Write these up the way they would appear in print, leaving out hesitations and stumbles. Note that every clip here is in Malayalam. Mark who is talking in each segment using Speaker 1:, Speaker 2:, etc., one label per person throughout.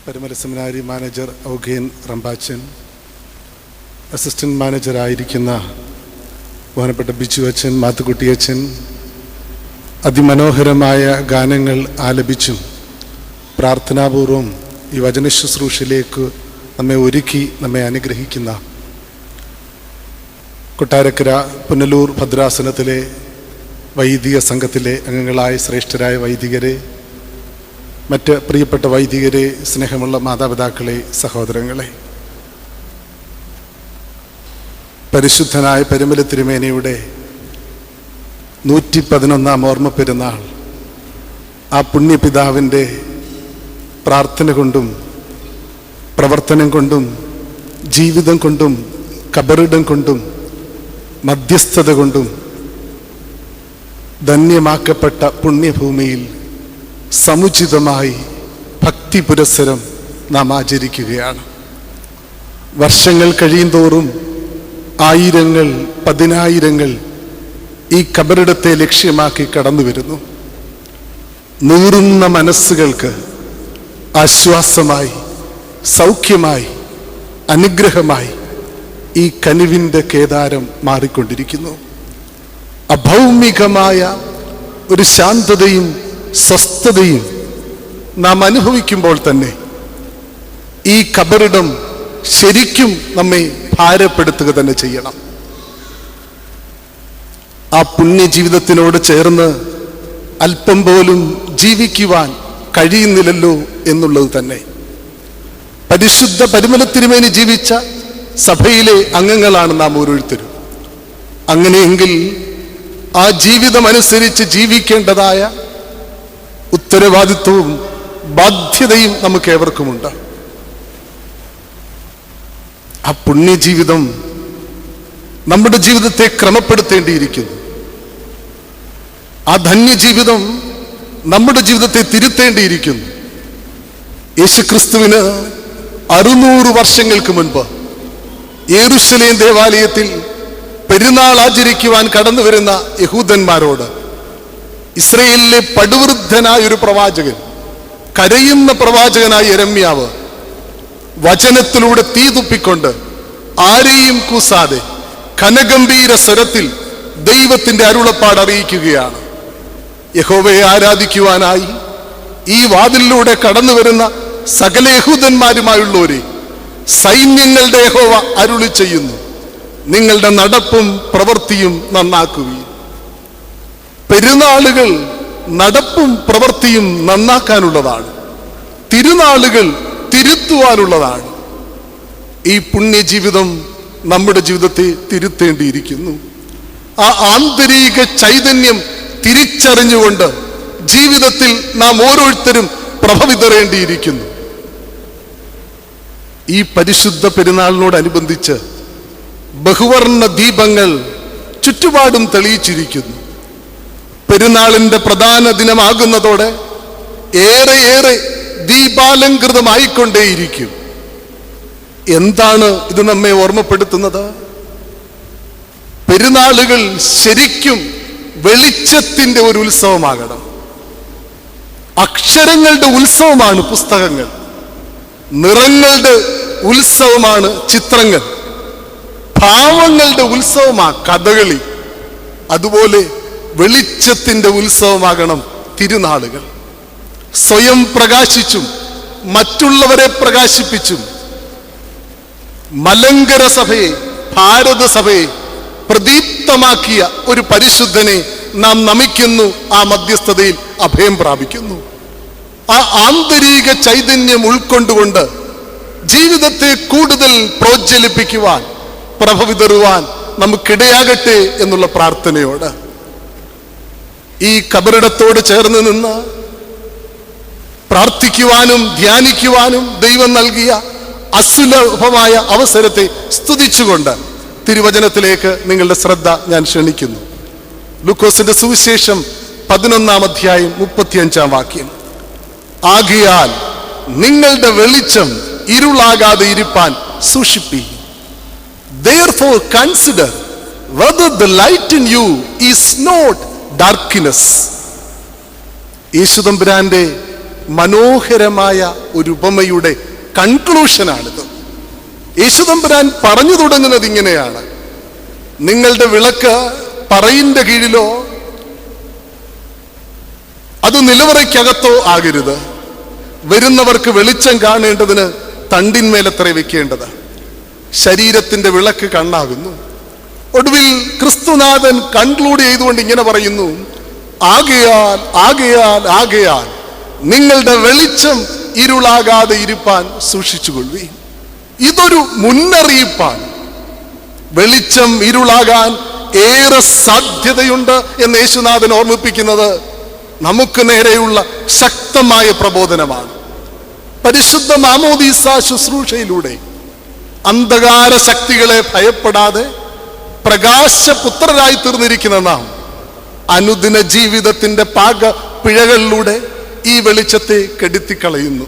Speaker 1: പരിമല സെമിനാരി മാനേജർ ഔഗേൻ റമ്പാച്ചൻ, അസിസ്റ്റന്റ് മാനേജറായിരിക്കുന്ന ബഹുമാനപ്പെട്ട ബിജു അച്ഛൻ, മാത്തുക്കുട്ടി അച്ഛൻ അതിമനോഹരമായ ഗാനങ്ങൾ ആലപിച്ചും പ്രാർത്ഥനാപൂർവം ഈ വചനശുശ്രൂഷയിലേക്ക് നമ്മെ ഒരുക്കി നമ്മെ അനുഗ്രഹിക്കുന്ന കൊട്ടാരക്കര പുനലൂർ ഭദ്രാസനത്തിലെ വൈദിക സംഘത്തിലെ അംഗങ്ങളായ ശ്രേഷ്ഠരായ വൈദികരെ, മറ്റ് പ്രിയപ്പെട്ട വൈദികരെ, സ്നേഹമുള്ള മാതാപിതാക്കളെ, സഹോദരങ്ങളെ, പരിശുദ്ധനായ പരിമല തിരുമേനിയുടെ 111 ഓർമ്മ പെരുന്നാൾ ആ പുണ്യപിതാവിൻ്റെ പ്രാർത്ഥന കൊണ്ടും പ്രവർത്തനം കൊണ്ടും ജീവിതം കൊണ്ടും കബറിടം കൊണ്ടും മധ്യസ്ഥത കൊണ്ടും ധന്യമാക്കപ്പെട്ട പുണ്യഭൂമിയിൽ സമുചിതമായി ഭക്തി പുരസ്സരം നാം ആചരിക്കുകയാണ്. വർഷങ്ങൾ കഴിയുന്തോറും ആയിരങ്ങൾ, പതിനായിരങ്ങൾ ഈ കബറിടത്തെ ലക്ഷ്യമാക്കി കടന്നു വരുന്നു. നൂറുന്ന മനസ്സുകൾക്ക് ആശ്വാസമായി, സൗഖ്യമായി, അനുഗ്രഹമായി ഈ കനിവിൻ്റെ കേദാരം മാറിക്കൊണ്ടിരിക്കുന്നു. അഭൗമികമായ ഒരു ശാന്തതയും സ്വസ്ഥതയും നാം അനുഭവിക്കുമ്പോൾ തന്നെ ഈ കബറിടം ശരിക്കും നമ്മെ ഭാരപ്പെടുത്തുക തന്നെ ചെയ്യണം. ആ പുണ്യജീവിതത്തിനോട് ചേർന്ന് അല്പം പോലും ജീവിക്കുവാൻ കഴിയുന്നില്ലല്ലോ എന്നുള്ളത് തന്നെ. പരിശുദ്ധ പരിമല തിരുമേനി ജീവിച്ച സഭയിലെ അംഗങ്ങളാണ് നാം ഓരോരുത്തരും. അങ്ങനെയെങ്കിൽ ആ ജീവിതമനുസരിച്ച് ജീവിക്കേണ്ടതായ ഉത്തരവാദിത്വവും ബാധ്യതയും നമുക്ക് ഏവർക്കുമുണ്ട്. ആ പുണ്യജീവിതം നമ്മുടെ ജീവിതത്തെ ക്രമപ്പെടുത്തേണ്ടിയിരിക്കുന്നു. ആ ധന്യജീവിതം നമ്മുടെ ജീവിതത്തെ തിരുത്തേണ്ടിയിരിക്കുന്നു. യേശുക്രിസ്തുവിന് 600 വർഷങ്ങൾക്ക് മുൻപ് യെരൂശലേം ദേവാലയത്തിൽ പെരുന്നാൾ ആചരിക്കുവാൻ കടന്നു വരുന്ന യഹൂദന്മാരോട് ഇസ്രയേലിലെ പടുവൃദ്ധനായ ഒരു പ്രവാചകൻ, കരയുന്ന പ്രവാചകനായ യെരമ്യാവ് വചനത്തിലൂടെ തീ തുപ്പിക്കൊണ്ട് ആരെയും കൂസാതെ ഘനഗംഭീര സ്വരത്തിൽ ദൈവത്തിന്റെ അരുളപ്പാട് അറിയിക്കുകയാണ്. യഹോവയെ ആരാധിക്കുവാനായി ഈ വാതിലിലൂടെ കടന്നു വരുന്ന സകല യഹൂദന്മാരുമായുള്ളവരെ സൈന്യങ്ങളുടെ യഹോവ അരുളി ചെയ്യുന്നു, നിങ്ങളുടെ നടപ്പും പ്രവൃത്തിയും നന്നാക്കുകയും. പെരുന്നാളുകൾ നടപ്പും പ്രവൃത്തിയും നന്നാക്കാനുള്ളതാണ്. തിരുനാളുകൾ തിരുത്തുവാനുള്ളതാണ്. ഈ പുണ്യജീവിതം നമ്മുടെ ജീവിതത്തെ തിരുത്തേണ്ടിയിരിക്കുന്നു. ആ ആന്തരിക ചൈതന്യം തിരിച്ചറിഞ്ഞുകൊണ്ട് ജീവിതത്തിൽ നാം ഓരോരുത്തരും പ്രഭ വിതറേണ്ടിയിരിക്കുന്നു. ഈ പരിശുദ്ധ പെരുന്നാളിനോടനുബന്ധിച്ച് ബഹുവർണ്ണ ദീപങ്ങൾ ചുറ്റുപാടും തെളിയിച്ചിരിക്കുന്നു. പെരുന്നാളിന്റെ പ്രധാന ദിനമാകുന്നതോടെ ഏറെ ദീപാലങ്കൃതമായിക്കൊണ്ടേയിരിക്കും. എന്താണ് ഇത് നമ്മെ ഓർമ്മപ്പെടുത്തുന്നത്? പെരുന്നാളുകൾ ശരിക്കും വെളിച്ചത്തിന്റെ ഒരു ഉത്സവമാകണം. അക്ഷരങ്ങളുടെ ഉത്സവമാണ് പുസ്തകങ്ങൾ, നിറങ്ങളുടെ ഉത്സവമാണ് ചിത്രങ്ങൾ, ഭാവങ്ങളുടെ ഉത്സവമാണ് കഥകളി. അതുപോലെ വെളിച്ചത്തിന്റെ ഉത്സവമാകണം തിരുനാളുകൾ. സ്വയം പ്രകാശിച്ചും മറ്റുള്ളവരെ പ്രകാശിപ്പിച്ചും മലങ്കര സഭയെ, ഭാരത സഭയെ പ്രദീപ്തമാക്കിയ ഒരു പരിശുദ്ധനെ നാം നമിക്കുന്നു. ആ മധ്യസ്ഥതയിൽ അഭയം പ്രാപിക്കുന്നു. ആ ആന്തരിക ചൈതന്യം ഉൾക്കൊണ്ടുകൊണ്ട് ജീവിതത്തെ കൂടുതൽ പ്രോജ്വലിപ്പിക്കുവാൻ, പ്രഭ വിതറുവാൻ നമുക്കിടയാകട്ടെ എന്നുള്ള പ്രാർത്ഥനയോട് ഈ കബറിടത്തോട് ചേർന്ന് നിന്ന് പ്രാർത്ഥിക്കുവാനും ധ്യാനിക്കുവാനും ദൈവം നൽകിയ അസുലഭമായ അവസരത്തെ സ്തുതിച്ചുകൊണ്ട് തിരുവചനത്തിലേക്ക് നിങ്ങളുടെ ശ്രദ്ധ ഞാൻ ക്ഷണിക്കുന്നു. ലൂക്കോസിന്റെ സുവിശേഷം 11-ാം അധ്യായം 35-ാം വാക്യം. ആകയാൽ നിങ്ങളുടെ വെളിച്ചം ഇരുളാകാതെ ഇരിപ്പാൻ സൂക്ഷിപ്പീൻ. Therefore consider whether the light in you is not darkness. യേശുതമ്പുരാന്റെ മനോഹരമായ ഒരു ഉപമയുടെ കൺക്ലൂഷനാണിത്. യേശുതമ്പുരാൻ പറഞ്ഞു തുടങ്ങുന്നത് ഇങ്ങനെയാണ്: നിങ്ങളുടെ വിളക്ക് പറയിന്റെ കീഴിലോ അത് നിലവറയ്ക്കകത്തോ ആകരുത്. വരുന്നവർക്ക് വെളിച്ചം കാണേണ്ടതിന് തണ്ടിന്മേലത്രേ വെക്കേണ്ടത്. ശരീരത്തിന്റെ വിളക്ക് കണ്ണാകുന്നു. ഒടുവിൽ ക്രിസ്തുനാഥൻ കൺക്ലൂഡ് ചെയ്തുകൊണ്ട് ഇങ്ങനെ പറയുന്നു: ആകയാൽ ആകയാൽ ആകയാൽ നിങ്ങളുടെ വെളിച്ചം ഇരുളാകാതെ ഇരുപ്പാൻ സൂക്ഷിച്ചുകൊള്ളുവീൻ. ഇതൊരു മുന്നറിയിപ്പാണ്. വെളിച്ചം ഇരുളാകാൻ ഏറെ സാധ്യതയുണ്ട് എന്ന് യേശുനാഥൻ ഓർമ്മിപ്പിക്കുന്നത് നമുക്ക് നേരെയുള്ള ശക്തമായ പ്രബോധനമാണ്. പരിശുദ്ധ മാമോദീസ ശുശ്രൂഷയിലൂടെ അന്ധകാര ശക്തികളെ ഭയപ്പെടാതെ പ്രകാശപുത്രരായി തീർന്നിരിക്കുന്ന നാം അനുദിന ജീവിതത്തിന്റെ പാക പിഴകളിലൂടെ ഈ വെളിച്ചത്തെ കെടുത്തിക്കളയുന്നു.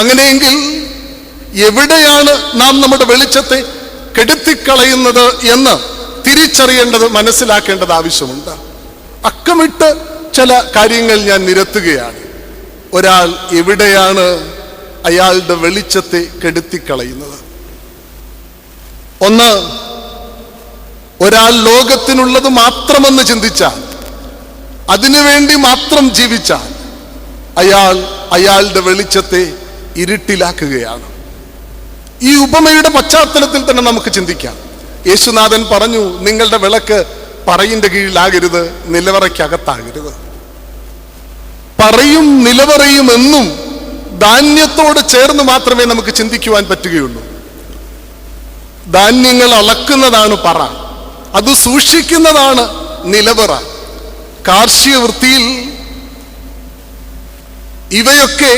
Speaker 1: അങ്ങനെയെങ്കിൽ എവിടെയാണ് നാം നമ്മുടെ വെളിച്ചത്തെ കെടുത്തിക്കളയുന്നത് എന്ന് തിരിച്ചറിയേണ്ടത്, മനസ്സിലാക്കേണ്ടത് ആവശ്യമുണ്ട്. അക്കമിട്ട് ചില കാര്യങ്ങൾ ഞാൻ നിരത്തുകയാണ്. ഒരാൾ എവിടെയാണ് അയാളുടെ വെളിച്ചത്തെ കെടുത്തിക്കളയുന്നത്? ഒന്ന്, ഒരാൾ ലോകത്തിനുള്ളത് മാത്രമെന്ന് ചിന്തിച്ചാൽ, അതിനുവേണ്ടി മാത്രം ജീവിച്ചാൽ അയാൾ അയാളുടെ വെളിച്ചത്തെ ഇരുട്ടിലാക്കുകയാണ്. ഈ ഉപമയുടെ പശ്ചാത്തലത്തിൽ തന്നെ നമുക്ക് ചിന്തിക്കാം. യേശുനാഥൻ പറഞ്ഞു, നിങ്ങളുടെ വിളക്ക് പറയിന്റെ കീഴിലാകരുത്, നിലവറയ്ക്കകത്താകരുത്. പറയും നിലവറയും എന്നും ധാന്യത്തോട് ചേർന്ന് മാത്രമേ നമുക്ക് ചിന്തിക്കുവാൻ പറ്റുകയുള്ളൂ. ധാന്യങ്ങൾ അളക്കുന്നതാണ് പറ, അത് സൂക്ഷിക്കുന്നതാണ് നിലവറ. കാർഷിക വൃത്തിയിൽ ഇവയൊക്കെ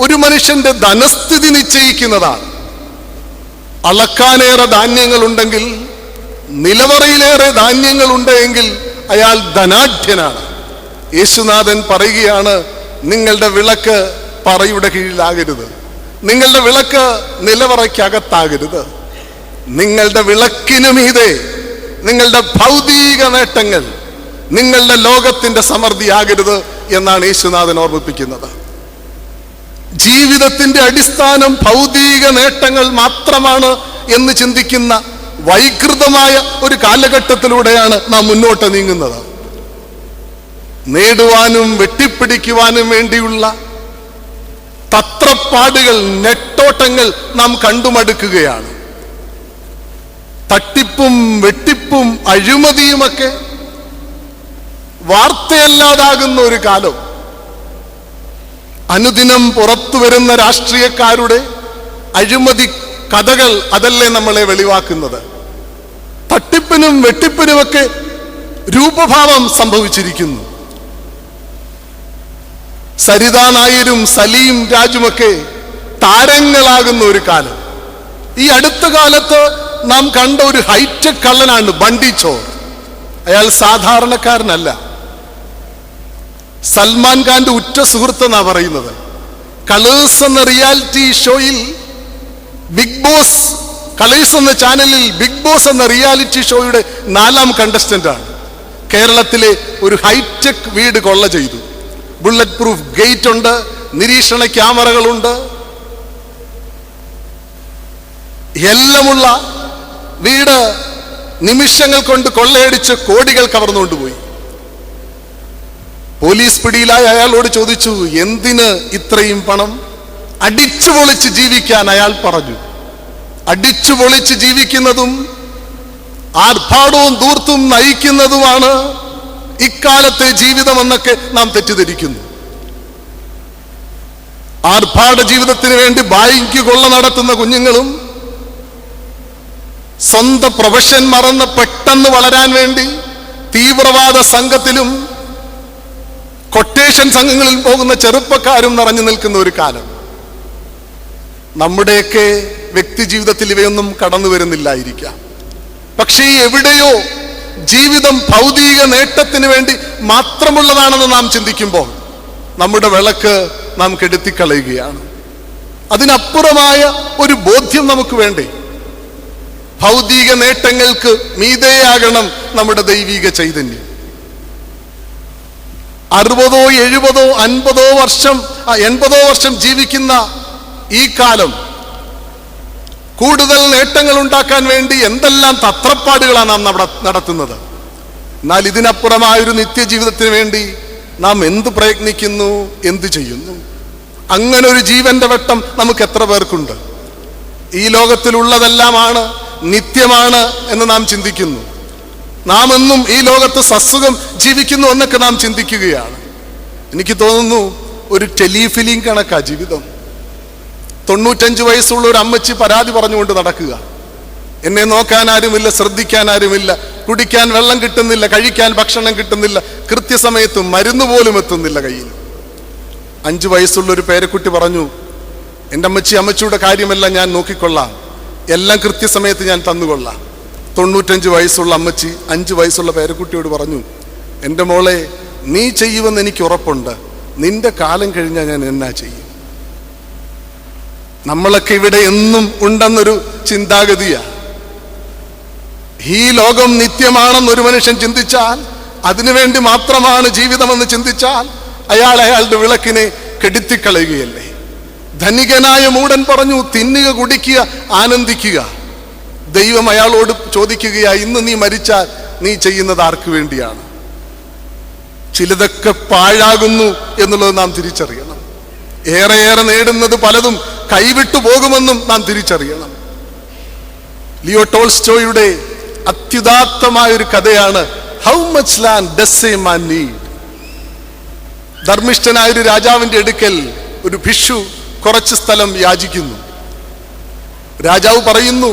Speaker 1: ഒരു മനുഷ്യന്റെ ധനസ്ഥിതി നിശ്ചയിക്കുന്നതാണ്. അളക്കാനേറെ ധാന്യങ്ങളുണ്ടെങ്കിൽ, നിലവറയിലേറെ ധാന്യങ്ങളുണ്ടെങ്കിൽ അയാൾ ധനാഢ്യനാണ്. യേശുനാഥൻ പറയുകയാണ്, നിങ്ങളുടെ വിളക്ക് പറയുടെ കീഴിലാകരുത്, നിങ്ങളുടെ വിളക്ക് നിലവറയ്ക്കകത്താകരുത്. നിങ്ങളുടെ വിളക്കിനു മീതെ നിങ്ങളുടെ ഭൗതിക നേട്ടങ്ങൾ, നിങ്ങളുടെ ലോകത്തിന്റെ സമൃദ്ധിയാകരുത് എന്നാണ് യേശുനാഥൻ ഓർമ്മിപ്പിക്കുന്നത്. ജീവിതത്തിന്റെ അടിസ്ഥാനം ഭൗതിക നേട്ടങ്ങൾ മാത്രമാണ് എന്ന് ചിന്തിക്കുന്ന വൈകൃതമായ ഒരു കാലഘട്ടത്തിലൂടെയാണ് നാം മുന്നോട്ട് നീങ്ങുന്നത്. നേടുവാനും വെട്ടിപ്പിടിക്കുവാനും വേണ്ടിയുള്ള തത്രപ്പാടുകൾ, നെട്ടോട്ടങ്ങൾ നാം കണ്ടുമടുക്കുകയാണ്. തട്ടിപ്പും വെട്ടിപ്പും അഴിമതിയുമൊക്കെ വാർത്തയല്ലാതാകുന്ന ഒരു കാലം. അനുദിനം പുറത്തു വരുന്ന രാഷ്ട്രീയക്കാരുടെ അഴിമതി കഥകൾ അതല്ലേ നമ്മളെ വെളിവാക്കുന്നത്. തട്ടിപ്പിനും വെട്ടിപ്പിനുമൊക്കെ രൂപഭാവം സംഭവിച്ചിരിക്കുന്നു. സരിത നായരും സലീം രാജുമൊക്കെ താരങ്ങളാകുന്ന ഒരു കാലം. ഈ അടുത്ത കാലത്ത് നാം കണ്ട ഒരു ഹൈടെക് കള്ളനാണ് ബണ്ടി ചോർ. അയാൾ സാധാരണക്കാരനല്ല. സൽമാൻ ഖാന്റെ ഉറ്റ സുഹൃത്തെന്നാ പറയുന്നത്. കളേഴ്സ് എന്ന റിയാലിറ്റി ഷോയിൽ ബിഗ് ബോസ്, കളേഴ്സ് എന്ന ചാനലിൽ ബിഗ് ബോസ് എന്ന റിയാലിറ്റി ഷോയുടെ 4ാം കണ്ടസ്റ്റന്റ് ആണ്. കേരളത്തിലെ ഒരു ഹൈടെക് വീട് കൊള്ള ചെയ്തു. ബുള്ളറ്റ് പ്രൂഫ് ഗേറ്റ് ഉണ്ട്, നിരീക്ഷണ ക്യാമറകളുണ്ട്, എല്ലാമുള്ള വീട് നിമിഷങ്ങൾ കൊണ്ട് കൊള്ളയടിച്ച് കോടികൾ കവർന്നുകൊണ്ടുപോയി. പോലീസ് പിടിയിലായ അയാളോട് ചോദിച്ചു, എന്തിന് ഇത്രയും പണം? അടിച്ചു പൊളിച്ച് ജീവിക്കാൻ അയാൾ പറഞ്ഞു. അടിച്ചു പൊളിച്ച് ജീവിക്കുന്നതും ആർഭാടവും ധൂർത്തും നയിക്കുന്നതുമാണ് ഇക്കാലത്തെ ജീവിതമെന്നൊക്കെ നാം തെറ്റിദ്ധരിക്കുന്നു. ആർഭാട ജീവിതത്തിന് വേണ്ടി ബാങ്ക് കൊള്ള നടത്തുന്ന കുഞ്ഞുങ്ങളും സ്വന്തം പ്രൊഫഷൻ മറന്ന് പെട്ടെന്ന് വളരാൻ വേണ്ടി തീവ്രവാദ സംഘത്തിലും കൊട്ടേഷൻ സംഘങ്ങളിൽ പോകുന്ന ചെറുപ്പക്കാരും നിറഞ്ഞു നിൽക്കുന്ന ഒരു കാലം. നമ്മുടെയൊക്കെ വ്യക്തി ജീവിതത്തിൽ ഇവയൊന്നും കടന്നു വരുന്നില്ലായിരിക്കാം. പക്ഷേ എവിടെയോ ജീവിതം ഭൗതിക നേട്ടത്തിന് വേണ്ടി മാത്രമുള്ളതാണെന്ന് നാം ചിന്തിക്കുമ്പോൾ നമ്മുടെ വിളക്ക് നാം കെടുത്തിക്കളയുകയാണ്. അതിനപ്പുറമായ ഒരു ബോധ്യം നമുക്ക് വേണ്ടേ? ഭൗതിക നേട്ടങ്ങൾക്ക് മീതെയാകണം നമ്മുടെ ദൈവിക ചൈതന്യം. 60, 70, 50 വർഷം 80 വർഷം ജീവിക്കുന്ന ഈ കാലം കൂടുതൽ നേട്ടങ്ങൾ ഉണ്ടാക്കാൻ വേണ്ടി എന്തെല്ലാം തത്രപ്പാടുകളാണ് നാം നടത്തുന്നത്. എന്നാൽ ഇതിനപ്പുറമായൊരു നിത്യജീവിതത്തിന് വേണ്ടി നാം എന്ത് പ്രയത്നിക്കുന്നു, എന്ത് ചെയ്യുന്നു? അങ്ങനെ ഒരു ജീവന്റെ വെട്ടം നമുക്ക് എത്ര പേർക്കുണ്ട്? ഈ ലോകത്തിലുള്ളതെല്ലാമാണ് നിത്യമാണ് എന്ന് നാം ചിന്തിക്കുന്നു. നാം എന്നും ഈ ലോകത്ത് സസുഖം ജീവിക്കുന്നു എന്നൊക്കെ നാം ചിന്തിക്കുകയാണ്. എനിക്ക് തോന്നുന്നു ഒരു ടെലിഫിലിം കണക്കാ ജീവിതം. 95 വയസ്സുള്ള ഒരു അമ്മച്ചി പരാതി പറഞ്ഞുകൊണ്ട് നടക്കുക. എന്നെ നോക്കാൻ ആരുമില്ല, ശ്രദ്ധിക്കാൻ ആരുമില്ല, കുടിക്കാൻ വെള്ളം കിട്ടുന്നില്ല, കഴിക്കാൻ ഭക്ഷണം കിട്ടുന്നില്ല, കൃത്യസമയത്ത് മരുന്ന് പോലും എത്തുന്നില്ല കയ്യിൽ. 5 വയസ്സുള്ളൊരു പേരക്കുട്ടി പറഞ്ഞു, എൻ്റെ അമ്മച്ചിയുടെ കാര്യമെല്ലാം ഞാൻ നോക്കിക്കൊള്ളാം, എല്ലാം കൃത്യസമയത്ത് ഞാൻ തന്നുകൊള്ളാം. 95 വയസ്സുള്ള അമ്മച്ചി 5 വയസ്സുള്ള പേരക്കുട്ടിയോട് പറഞ്ഞു, എൻ്റെ മോളെ, നീ ചെയ്യുമെന്ന് എനിക്ക് ഉറപ്പുണ്ട്, നിന്റെ കാലം കഴിഞ്ഞാൽ ഞാൻ എന്നാ ചെയ്യും? നമ്മളൊക്കെ ഇവിടെ എന്നും ഉണ്ടെന്നൊരു ചിന്താഗതിയാ. ഈ ലോകം നിത്യമാണെന്നൊരു മനുഷ്യൻ ചിന്തിച്ചാൽ, അതിനുവേണ്ടി മാത്രമാണ് ജീവിതമെന്ന് ചിന്തിച്ചാൽ, അയാളുടെ വിളക്കിനെ കെടുത്തിക്കളയുകയല്ലേ. ധനികനായ മൂഢൻ പറഞ്ഞു, തിന്നുക, കുടിക്കുക, ആനന്ദിക്കുക. ദൈവം അയാളോട് ചോദിക്കുകയാ, ഇന്ന് നീ മരിച്ചാൽ നീ ചെയ്യുന്നത് ആർക്ക് വേണ്ടിയാണ്? ചിലതൊക്കെ പാഴാകുന്നു എന്നുള്ളത് നാം തിരിച്ചറിയണം. ഏറെ നേടുന്നത് പലതും കൈവിട്ടു പോകുമെന്നും നാം തിരിച്ചറിയണം. ലിയോ ടോൾസ്റ്റോയുടെ അത്യുദാത്തമായ ഒരു കഥയാണ് how much land does a man need. ധർമ്മിഷ്ഠനായ ഒരു രാജാവിന്റെ അടുക്കൽ ഒരു ഭിക്ഷു കുറച്ച് സ്ഥലം യാചിക്കുന്നു. രാജാവ് പറയുന്നു,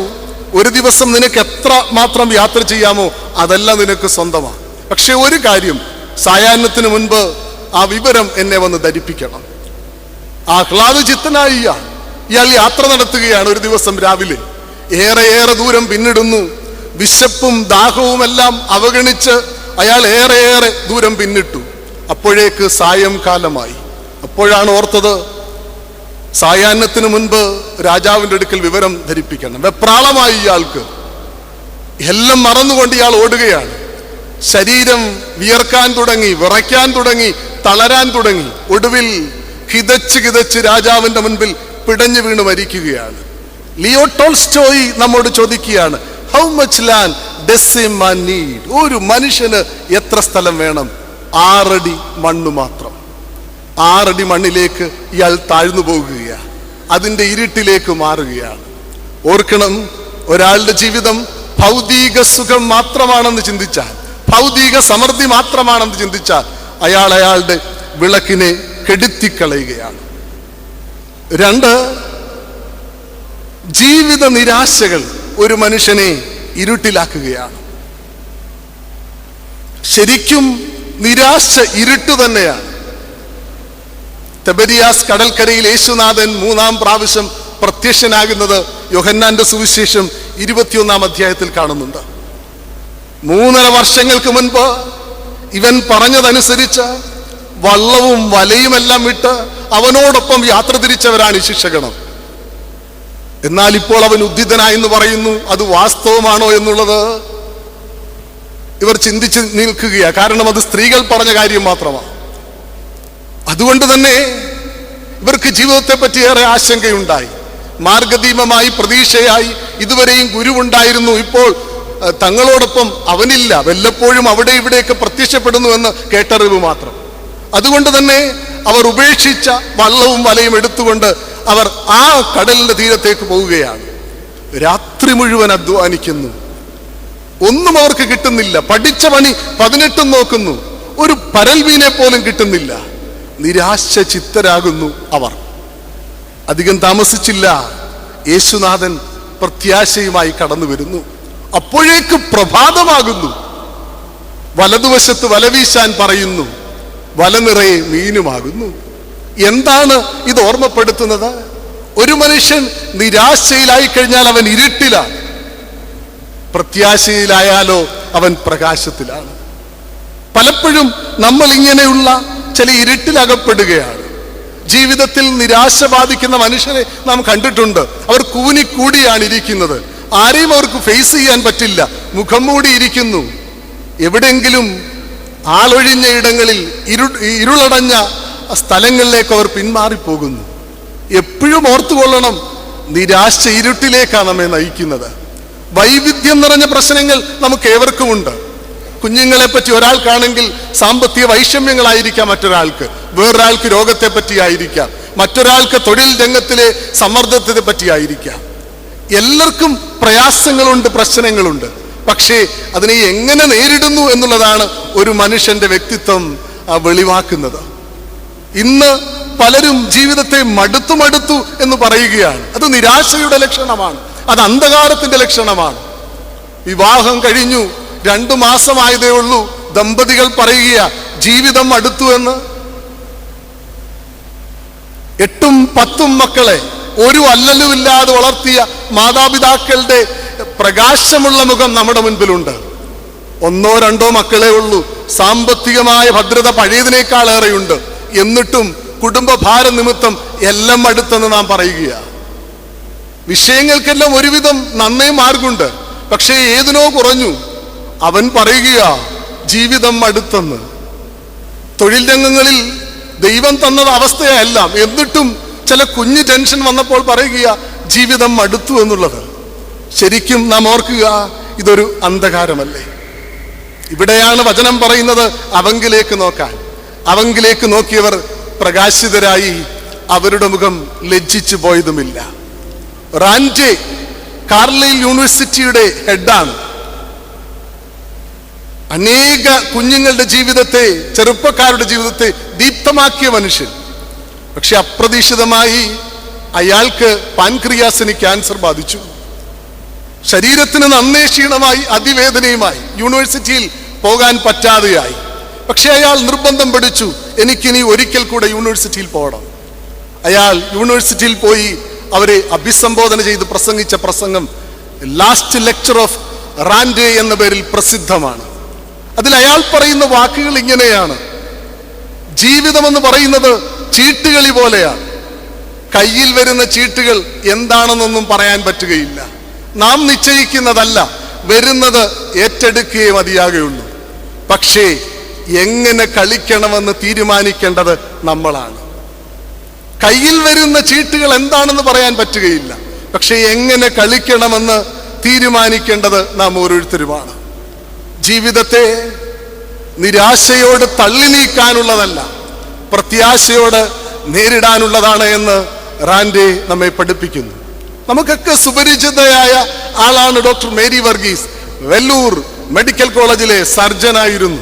Speaker 1: ഒരു ദിവസം നിനക്ക് എത്ര മാത്രം യാത്ര ചെയ്യാമോ അതെല്ലാം നിനക്ക് സ്വന്തമാണ്. പക്ഷെ ഒരു കാര്യം, സായാഹ്നത്തിന് മുൻപ് ആ വിവരം എന്നെ വന്ന് ധരിപ്പിക്കണം. ആഹ്ലാദചിത്തനായി ഇയാൾ യാത്ര നടത്തുകയാണ്. ഒരു ദിവസം രാവിലെ ഏറെ ദൂരം പിന്നിടുന്നു. വിശപ്പും ദാഹവുമെല്ലാം അവഗണിച്ച് അയാൾ ഏറെ ദൂരം പിന്നിട്ടു. അപ്പോഴേക്ക് സായംകാലമായി. അപ്പോഴാണ് ഓർത്തത്, സായാഹ്നത്തിന് മുൻപ് രാജാവിന്റെ അടുക്കൽ വിവരം ധരിപ്പിക്കണം. വെപ്രാളമായി ഇയാൾക്ക്. എല്ലാം മറന്നുകൊണ്ട് ഇയാൾ ഓടുകയാണ്. ശരീരം വിയർക്കാൻ തുടങ്ങി, വിറയ്ക്കാൻ തുടങ്ങി, തളരാൻ തുടങ്ങി. ഒടുവിൽ കിതച്ച് രാജാവിന്റെ മുൻപിൽ പിടഞ്ഞു വീണ് മരിക്കുകയാണ്. ലിയോ ടോൾസ്റ്റോയ് നമ്മോട് ചോദിക്കുകയാണ്, how much land does a man need? ഒരു മനുഷ്യന് എത്ര സ്ഥലം വേണം? 6 അടി മണ്ണ് മാത്രം. 6 അടി മണ്ണിലേക്ക് ഇയാൾ താഴ്ന്നു പോകുകയാണ്. അതിൻ്റെ ഇരുട്ടിലേക്ക് മാറുകയാണ്. ഓർക്കണം, ഒരാളുടെ ജീവിതം ഭൗതിക സുഖം മാത്രമാണെന്ന് ചിന്തിച്ചാൽ, ഭൗതിക സമൃദ്ധി മാത്രമാണെന്ന് ചിന്തിച്ചാൽ അയാളുടെ വിളക്കിനെ കെടുത്തിക്കളയുകയാണ്. 2, ജീവിത നിരാശകൾ ഒരു മനുഷ്യനെ ഇരുട്ടിലാക്കുകയാണ്. ശരിക്കും നിരാശ ഇരുട്ട് തന്നെയാണ്. തെബരിയാസ് കടൽക്കരയിൽ യേശുനാഥൻ 3-ാം പ്രാവശ്യം പ്രത്യക്ഷനാകുന്നത് യോഹന്നാന്റെ സുവിശേഷം 21-ാം അധ്യായത്തിൽ കാണുന്നുണ്ട്. 3.5 വർഷങ്ങൾക്ക് മുൻപ് ഇവൻ പറഞ്ഞതനുസരിച്ച് വള്ളവും വലയുമെല്ലാം വിട്ട് അവനോടൊപ്പം യാത്ര തിരിച്ചവരാണ് ഈ ശിക്ഷകണം. എന്നാൽ ഇപ്പോൾ അവൻ ഉദ്ധിതനായെന്ന് പറയുന്നു. അത് വാസ്തവമാണോ എന്നുള്ളത് ഇവർ ചിന്തിച്ച് നിൽക്കുകയാണ്. കാരണം അത് സ്ത്രീകൾ പറഞ്ഞ കാര്യം മാത്രമാണ്. അതുകൊണ്ട് തന്നെ ഇവർക്ക് ജീവിതത്തെ പറ്റി ഏറെ ആശങ്കയുണ്ടായി. മാർഗദീപമായി, പ്രതീക്ഷയായി ഇതുവരെയും ഗുരുവുണ്ടായിരുന്നു. ഇപ്പോൾ തങ്ങളോടൊപ്പം അവനില്ല, വല്ലപ്പോഴും അവിടെ ഇവിടെയൊക്കെ പ്രത്യക്ഷപ്പെടുന്നു എന്ന് കേട്ടറിവ് മാത്രം. അതുകൊണ്ട് തന്നെ അവർ ഉപേക്ഷിച്ച വള്ളവും വലയും എടുത്തുകൊണ്ട് അവർ ആ കടലിന്റെ തീരത്തേക്ക് പോവുകയാണ്. രാത്രി മുഴുവൻ അധ്വാനിക്കുന്നു, ഒന്നും അവർക്ക് കിട്ടുന്നില്ല. പഠിച്ച പണി 18 നോക്കുന്നു, ഒരു പരൽമീനെ പോലും കിട്ടുന്നില്ല. നിരാശ ചിത്തരാകുന്നു അവർ. അധികം താമസിച്ചില്ല, യേശുനാഥൻ പ്രത്യാശയുമായി കടന്നു വരുന്നു. അപ്പോഴേക്ക് പ്രഭാതമാകുന്നു. വലതുവശത്ത് വല വീശാൻ പറയുന്നു. വല നിറയെ മീനുമാകുന്നു. എന്താണ് ഇത് ഓർമ്മപ്പെടുത്തുന്നത്? ഒരു മനുഷ്യൻ നിരാശയിലായി കഴിഞ്ഞാൽ അവൻ ഇരുട്ടിലാണ്, പ്രത്യാശയിലായാലോ അവൻ പ്രകാശത്തിലാണ്. പലപ്പോഴും നമ്മൾ ഇങ്ങനെയുള്ള ചില ഇരുട്ടിലകപ്പെടുകയാണ്. ജീവിതത്തിൽ നിരാശ ബാധിക്കുന്ന മനുഷ്യരെ നാം കണ്ടിട്ടുണ്ട്. അവർ കൂനിക്കൂടിയാണ് ഇരിക്കുന്നത്. ആരെയും അവർക്ക് ഫേസ് ചെയ്യാൻ പറ്റില്ല, മുഖം മൂടിയിരിക്കുന്നു. എവിടെയെങ്കിലും ആളൊഴിഞ്ഞ ഇടങ്ങളിൽ, ഇരുളടഞ്ഞ സ്ഥലങ്ങളിലേക്ക് അവർ പിന്മാറിപ്പോകുന്നു. എപ്പോഴും ഓർത്തുകൊള്ളണം, നിരാശ ഇരുട്ടിലേക്കാണ് നമ്മെ നയിക്കുന്നത്. വൈവിധ്യം നിറഞ്ഞ പ്രശ്നങ്ങൾ നമുക്ക് ഏവർക്കുമുണ്ട്. കുഞ്ഞുങ്ങളെ പറ്റി ഒരാൾക്കാണെങ്കിൽ സാമ്പത്തിക വൈഷമ്യങ്ങളായിരിക്കാം, മറ്റൊരാൾക്ക് വേറൊരാൾക്ക് രോഗത്തെ പറ്റിയായിരിക്കാം, മറ്റൊരാൾക്ക് തൊഴിൽ രംഗത്തിലെ സമ്മർദ്ദത്തെ പറ്റിയായിരിക്കാം. എല്ലാവർക്കും പ്രയാസങ്ങളുണ്ട്, പ്രശ്നങ്ങളുണ്ട്. പക്ഷേ അതിനെ എങ്ങനെ നേരിടുന്നു എന്നുള്ളതാണ് ഒരു മനുഷ്യന്റെ വ്യക്തിത്വം വെളിവാക്കുന്നത്. ഇന്ന് പലരും ജീവിതത്തെ മടുത്തു എന്ന് പറയുകയാണ്. അത് നിരാശയുടെ ലക്ഷണമാണ്, അത് അന്ധകാരത്തിന്റെ ലക്ഷണമാണ്. വിവാഹം കഴിഞ്ഞു 2 മാസമായതേ ഉള്ളൂ, ദമ്പതികൾ പറയുക ജീവിതം മടുത്തു എന്ന്. 8ഉം 10ഉം മക്കളെ ഒരു അല്ലലുമില്ലാതെ വളർത്തിയ മാതാപിതാക്കളുടെ പ്രകാശമുള്ള മുഖം നമ്മുടെ മുൻപിലുണ്ട്. 1ഓ 2ഓ മക്കളെ ഉള്ളൂ, സാമ്പത്തികമായ ഭദ്രത പഴയതിനേക്കാൾ ഏറെയുണ്ട്. എന്നിട്ടും കുടുംബ ഭാരം നിമിത്തം എല്ലാം അടുത്തെന്ന് നാം പറയുകയാണ്. വിഷയങ്ങൾക്കെല്ലാം ഒരുവിധം നന്നേ മാർഗുണ്ട്, പക്ഷേ ഏതിനോ കുറഞ്ഞു. അവൻ പറയുക ജീവിതം അടുത്തെന്ന്. തൊഴിൽ രംഗങ്ങളിൽ ദൈവം തന്നത് അവസ്ഥയെല്ലാം, എന്നിട്ടും ചില കുഞ്ഞു ടെൻഷൻ വന്നപ്പോൾ പറയുക ജീവിതം അടുത്തു എന്നുള്ളത്. ശരിക്കും നാം ഓർക്കുക, ഇതൊരു അന്ധകാരമല്ലേ? ഇവിടെയാണ് വചനം പറയുന്നത് അവങ്കിലേക്ക് നോക്കാൻ. അവങ്കിലേക്ക് നോക്കിയവർ പ്രകാശിതരായി, അവരുടെ മുഖം ലജ്ജിച്ചു പോയതുമില്ല. റാൻഡെ കാർലൈൽ യൂണിവേഴ്സിറ്റിയുടെ ഹെഡാണ്. അനേക കുഞ്ഞുങ്ങളുടെ ജീവിതത്തെ, ചെറുപ്പക്കാരുടെ ജീവിതത്തെ ദീപ്തമാക്കിയ മനുഷ്യൻ. പക്ഷെ അപ്രതീക്ഷിതമായി അയാൾക്ക് പാൻക്രിയാസിന് ക്യാൻസർ ബാധിച്ചു. ശരീരത്തിന് നന്നേ ക്ഷീണമായി, അതിവേദനയുമായി, യൂണിവേഴ്സിറ്റിയിൽ പോകാൻ പറ്റാതെയായി. പക്ഷെ അയാൾ നിർബന്ധം പിടിച്ചു, എനിക്കിനി ഒരിക്കൽ കൂടെ യൂണിവേഴ്സിറ്റിയിൽ പോകണം. അയാൾ യൂണിവേഴ്സിറ്റിയിൽ പോയി അവരെ അഭിസംബോധന ചെയ്ത് പ്രസംഗിച്ച പ്രസംഗം ലാസ്റ്റ് ലെക്ചർ ഓഫ് റാൻഡെ എന്ന പേരിൽ പ്രസിദ്ധമാണ്. അതിൽ അയാൾ പറയുന്ന വാക്കുകൾ ഇങ്ങനെയാണ്: ജീവിതമെന്ന് പറയുന്നത് ചീട്ടുകളി പോലെയാണ്. കയ്യിൽ വരുന്ന ചീട്ടുകൾ എന്താണെന്നൊന്നും പറയാൻ പറ്റുകയില്ല. നാം നിശ്ചയിക്കുന്നതല്ല, വരുന്നത് ഏറ്റെടുക്കുകയേ മതിയാകുള്ളൂ. പക്ഷേ എങ്ങനെ കളിക്കണമെന്ന് തീരുമാനിക്കേണ്ടത് നമ്മളാണ്. കയ്യിൽ വരുന്ന ചീട്ടുകൾ എന്താണെന്ന് പറയാൻ പറ്റുകയില്ല, പക്ഷെ എങ്ങനെ കളിക്കണമെന്ന് തീരുമാനിക്കേണ്ടത് നാം ഓരോരുത്തരുമാണ്. ജീവിതത്തെ നിരാശയോട് തള്ളി നീക്കാനുള്ളതല്ല, പ്രത്യാശയോട് നേരിടാനുള്ളതാണ് എന്ന് റാൻഡെ നമ്മെ പഠിപ്പിക്കുന്നു. നമുക്കൊക്കെ സുപരിചിതയായ ആളാണ് doctor Mary Varghese. Vellore medical കോളേജിലെ സർജനായിരുന്നു.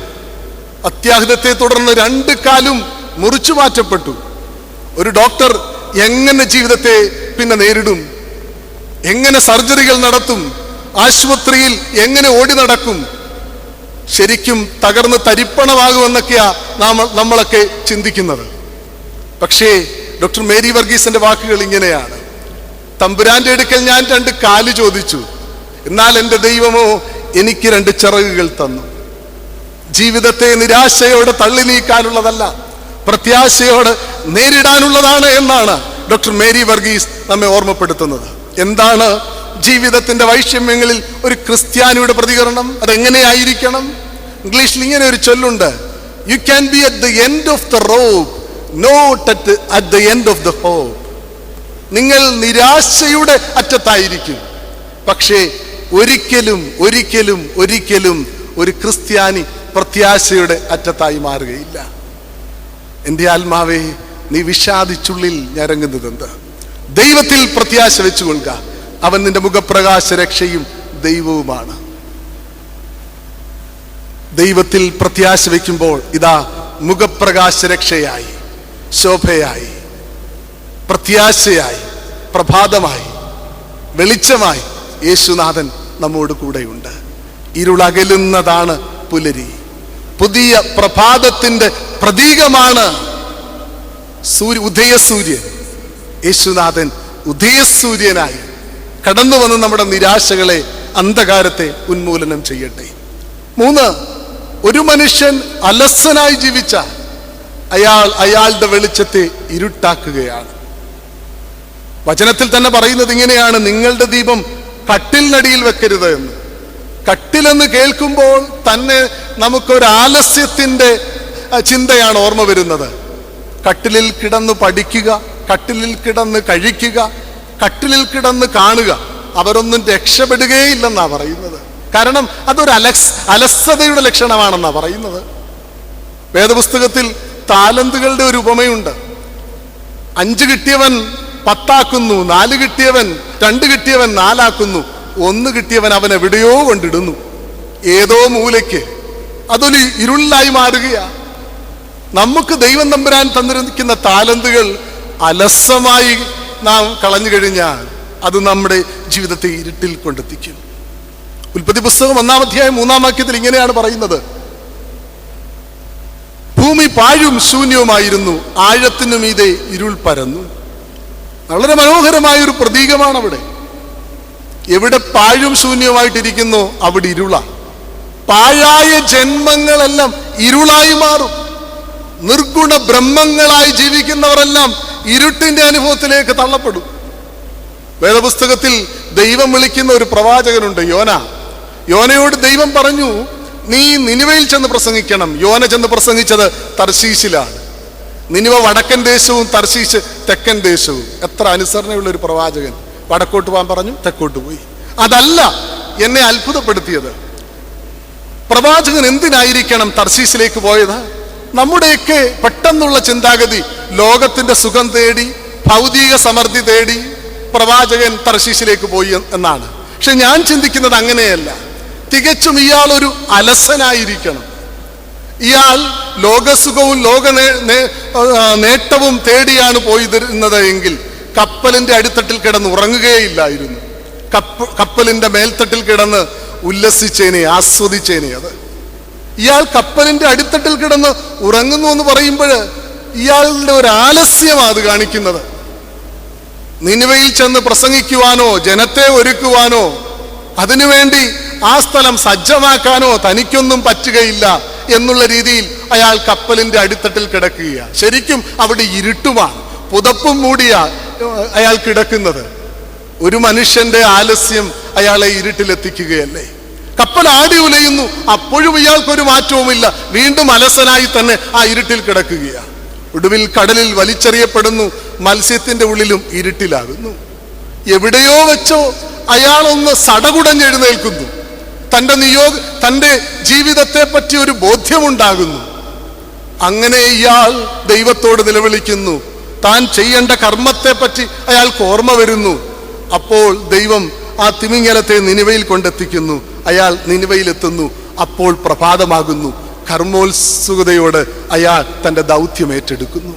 Speaker 1: അത്യാഹിതത്തെ തുടർന്ന് 2 കാലും മുറിച്ചു മാറ്റപ്പെട്ടു. ഒരു ഡോക്ടർ എങ്ങനെ ജീവിതത്തെ പിന്നെ നേരിടും? എങ്ങനെ സർജറികൾ നടത്തും? ആശുപത്രിയിൽ എങ്ങനെ ഓടി നടക്കും? ശരിക്കും തകർന്ന് തരിപ്പണമാകുമെന്നൊക്കെയാ നമ്മളൊക്കെ ചിന്തിക്കുന്നത്. പക്ഷേ ഡോക്ടർ മേരി വർഗീസിന്റെ വാക്കുകൾ ഇങ്ങനെയാണ്: തമ്പുരാന്റെ അടുക്കൽ ഞാൻ 2 കാല് ചോദിച്ചു, എന്നാൽ എൻ്റെ ദൈവമോ എനിക്ക് 2 ചിറകുകൾ തന്നു. ജീവിതത്തെ നിരാശയോടെ തള്ളി നീക്കാനുള്ളതല്ല, പ്രത്യാശയോട് നേരിടാനുള്ളതാണ് എന്നാണ് ഡോക്ടർ മേരി വർഗീസ് നമ്മെ ഓർമ്മപ്പെടുത്തുന്നത്. എന്താണ് ജീവിതത്തിന്റെ വൈഷമ്യങ്ങളിൽ ഒരു ക്രിസ്ത്യാനിയുടെ പ്രതികരണം? അതെങ്ങനെയായിരിക്കണം? ഇംഗ്ലീഷിൽ ഇങ്ങനെ ഒരു ചൊല്ലുണ്ട്: you can be at the end of the rope, not at the end of the hope. നിങ്ങൾ നിരാശയുടെ അറ്റത്തായിരിക്കും, പക്ഷേ ഒരിക്കലും ഒരിക്കലും ഒരിക്കലും ഒരു ക്രിസ്ത്യാനി പ്രത്യാശയുടെ അറ്റത്തായി മാറുകയില്ല. എൻ്റെ ആത്മാവേ, നീ വിഷാദിച്ചുള്ളിൽ ഞരങ്ങുന്നതെന്ത്? ദൈവത്തിൽ പ്രത്യാശ വെച്ചുകൊള്ളുക. അവൻ നിന്റെ മുഖപ്രകാശ രക്ഷയും ദൈവവുമാണ്. ദൈവത്തിൽ പ്രത്യാശ വയ്ക്കുമ്പോൾ ഇതാ മുഖപ്രകാശ രക്ഷയായി, ശോഭയായി, പ്രത്യാശയായി, പ്രഭാതമായി, വെളിച്ചമായി യേശുനാഥൻ നമ്മോട് കൂടെയുണ്ട്. ഇരുളകലുന്നതാണ് പുലരി. പുതിയ പ്രഭാതത്തിന്റെ പ്രതീകമാണ് ഉദയസൂര്യൻ. യേശുനാഥൻ ഉദയസൂര്യനായി കടന്നു വന്ന് നമ്മുടെ നിരാശകളെ, അന്ധകാരത്തെ ഉന്മൂലനം ചെയ്യട്ടെ. 3, ഒരു മനുഷ്യൻ അലസനായി ജീവിച്ച അയാളുടെ വെളിച്ചത്തെ ഇരുട്ടാക്കുകയാണ്. വചനത്തിൽ തന്നെ പറയുന്നത് ഇങ്ങനെയാണ്: നിങ്ങളുടെ ദീപം കട്ടിലിനടിയിൽ വെക്കരുത് എന്ന്. കട്ടിലെന്ന് കേൾക്കുമ്പോൾ തന്നെ നമുക്കൊരു ആലസ്യത്തിൻ്റെ ചിന്തയാണ് ഓർമ്മ വരുന്നത്. കട്ടിലിൽ കിടന്ന് പഠിക്കുക, കട്ടിലിൽ കിടന്ന് കഴിക്കുക, കട്ടിലിൽ കിടന്ന് കാണുക, അവരൊന്നും രക്ഷപ്പെടുകയില്ലെന്നാ പറയുന്നത്. കാരണം അതൊരു അലസതയുടെ ലക്ഷണമാണെന്നാ പറയുന്നത്. വേദപുസ്തകത്തിൽ താലന്തുകളുടെ ഒരു ഉപമയുണ്ട്. 5 കിട്ടിയവൻ 10 ആക്കുന്നു, 4 കിട്ടിയവൻ 2 കിട്ടിയവൻ 4 ആക്കുന്നു, 1 കിട്ടിയവൻ അവൻ എവിടെയോ കൊണ്ടിടുന്നു, ഏതോ മൂലയ്ക്ക്. അതൊരു ഇരുളിലായി മാറുകയാ. നമുക്ക് ദൈവം തമ്പുരാൻ തന്നിരിക്കുന്ന താലന്തുകൾ അലസമായി നാം കളഞ്ഞു കഴിഞ്ഞാൽ അത് നമ്മുടെ ജീവിതത്തെ ഇരുട്ടിൽ കൊണ്ടെത്തിക്കും. ഉൽപ്പത്തി പുസ്തകം 1-ാം അധ്യായം 3-ാം വാക്യത്തിൽ ഇങ്ങനെയാണ് പറയുന്നത്: ഭൂമി പാഴും ശൂന്യവുമായിരുന്നു, ആഴത്തിനു മീതെ ഇരുൾ പരന്നു. വളരെ മനോഹരമായ ഒരു പ്രതീകമാണ് അവിടെ. എവിടെ പാഴും ശൂന്യവുമായിട്ടിരിക്കുന്നോ അവിടെ ഇരുള. പാഴായ ജന്മങ്ങളെല്ലാം ഇരുളായി മാറും. നിർഗുണ ബ്രഹ്മങ്ങളായി ജീവിക്കുന്നവരെല്ലാം ഇരുട്ടിന്റെ അനുഭവത്തിലേക്ക് തള്ളപ്പെടും. വേദപുസ്തകത്തിൽ ദൈവം വിളിക്കുന്ന ഒരു പ്രവാചകനുണ്ട്, യോന. യോനയോട് ദൈവം പറഞ്ഞു, നീ നിനിവയിൽ ചെന്ന് പ്രസംഗിക്കണം. യോന ചെന്ന് പ്രസംഗിച്ചത് തർശീശിലാണ്. നിനിവ വടക്കൻ ദേശവും തർശീശ് തെക്കൻ ദേശവും. എത്ര അനുസരണയുള്ള ഒരു പ്രവാചകൻ! വടക്കോട്ട് പോകാൻ പറഞ്ഞു, തെക്കോട്ട് പോയി. അതല്ല എന്നെ അത്ഭുതപ്പെടുത്തിയത്. പ്രവാചകൻ എന്തിനായിരിക്കണം തർശീശിലേക്ക് പോയത്? നമ്മുടെയൊക്കെ പെട്ടെന്നുള്ള ചിന്താഗതി ലോകത്തിന്റെ സുഖം തേടി, ഭൗതിക സമൃദ്ധി തേടി പ്രവാചകൻ തർശീശിലേക്ക് പോയി എന്നാണ്. പക്ഷെ ഞാൻ ചിന്തിക്കുന്നത് അങ്ങനെയല്ല. തികച്ചും ഇയാൾ ഒരു അലസനായിരിക്കണം. ഇയാൾ ലോകസുഖവും നേട്ടവും തേടിയാണ് പോയിരുന്നത് എങ്കിൽ കപ്പലിന്റെ അടിത്തട്ടിൽ കിടന്ന് ഉറങ്ങുകയില്ലായിരുന്നു. കപ്പലിന്റെ മേൽത്തട്ടിൽ കിടന്ന് ഉല്ലസിച്ചേനെ, ആസ്വദിച്ചേനെ. അത് ഇയാൾ കപ്പലിന്റെ അടിത്തട്ടിൽ കിടന്ന് ഉറങ്ങുന്നു എന്ന് പറയുമ്പോൾ ഇയാളുടെ ഒരു ആലസ്യമാണ് അത് കാണിക്കുന്നത്. നിനിവയിൽ ചെന്ന് പ്രസംഗിക്കുവാനോ ജനത്തെ ഒരുക്കുവാനോ അതിനുവേണ്ടി ആ സ്ഥലം സജ്ജമാക്കാനോ തനിക്കൊന്നും പറ്റുകയില്ല എന്നുള്ള രീതിയിൽ അയാൾ കപ്പലിന്റെ അടിത്തട്ടിൽ കിടക്കുകയാണ്. ശരിക്കും അവിടെ ഇരുട്ടുമാണ്, പുതപ്പും മൂടിയ അയാൾ കിടക്കുന്നത്. ഒരു മനുഷ്യന്റെ ആലസ്യം അയാളെ ഇരുട്ടിലെത്തിക്കുകയല്ലേ. കപ്പൽ ആടി ഉലയുന്നു, അപ്പോഴും ഇയാൾക്കൊരു മാറ്റവുമില്ല. വീണ്ടും അലസനായി തന്നെ ആ ഇരുട്ടിൽ കിടക്കുകയാണ്. ഒടുവിൽ കടലിൽ വലിച്ചെറിയപ്പെടുന്നു. മത്സ്യത്തിന്റെ ഉള്ളിലും ഇരുട്ടിലാകുന്നു. എവിടെയോ വെച്ചോ അയാളൊന്ന് സടകുടഞ്ഞെഴുന്നേൽക്കുന്നു. തൻ്റെ ജീവിതത്തെ പറ്റി ഒരു ബോധ്യമുണ്ടാകുന്നു. അങ്ങനെ ഇയാൾ ദൈവത്തോട് നിലവിളിക്കുന്നു. താൻ ചെയ്യേണ്ട കർമ്മത്തെ പറ്റി അയാൾക്ക് ഓർമ്മ വരുന്നു. അപ്പോൾ ദൈവം ആ തിമിംഗലത്തെ നിനിവയിൽ കൊണ്ടെത്തിക്കുന്നു. അയാൾ നിനിവയിലെത്തുന്നു. അപ്പോൾ പ്രഭാതമാകുന്നു. കർമ്മോത്സുകതയോട് അയാൾ തൻ്റെ ദൗത്യം ഏറ്റെടുക്കുന്നു.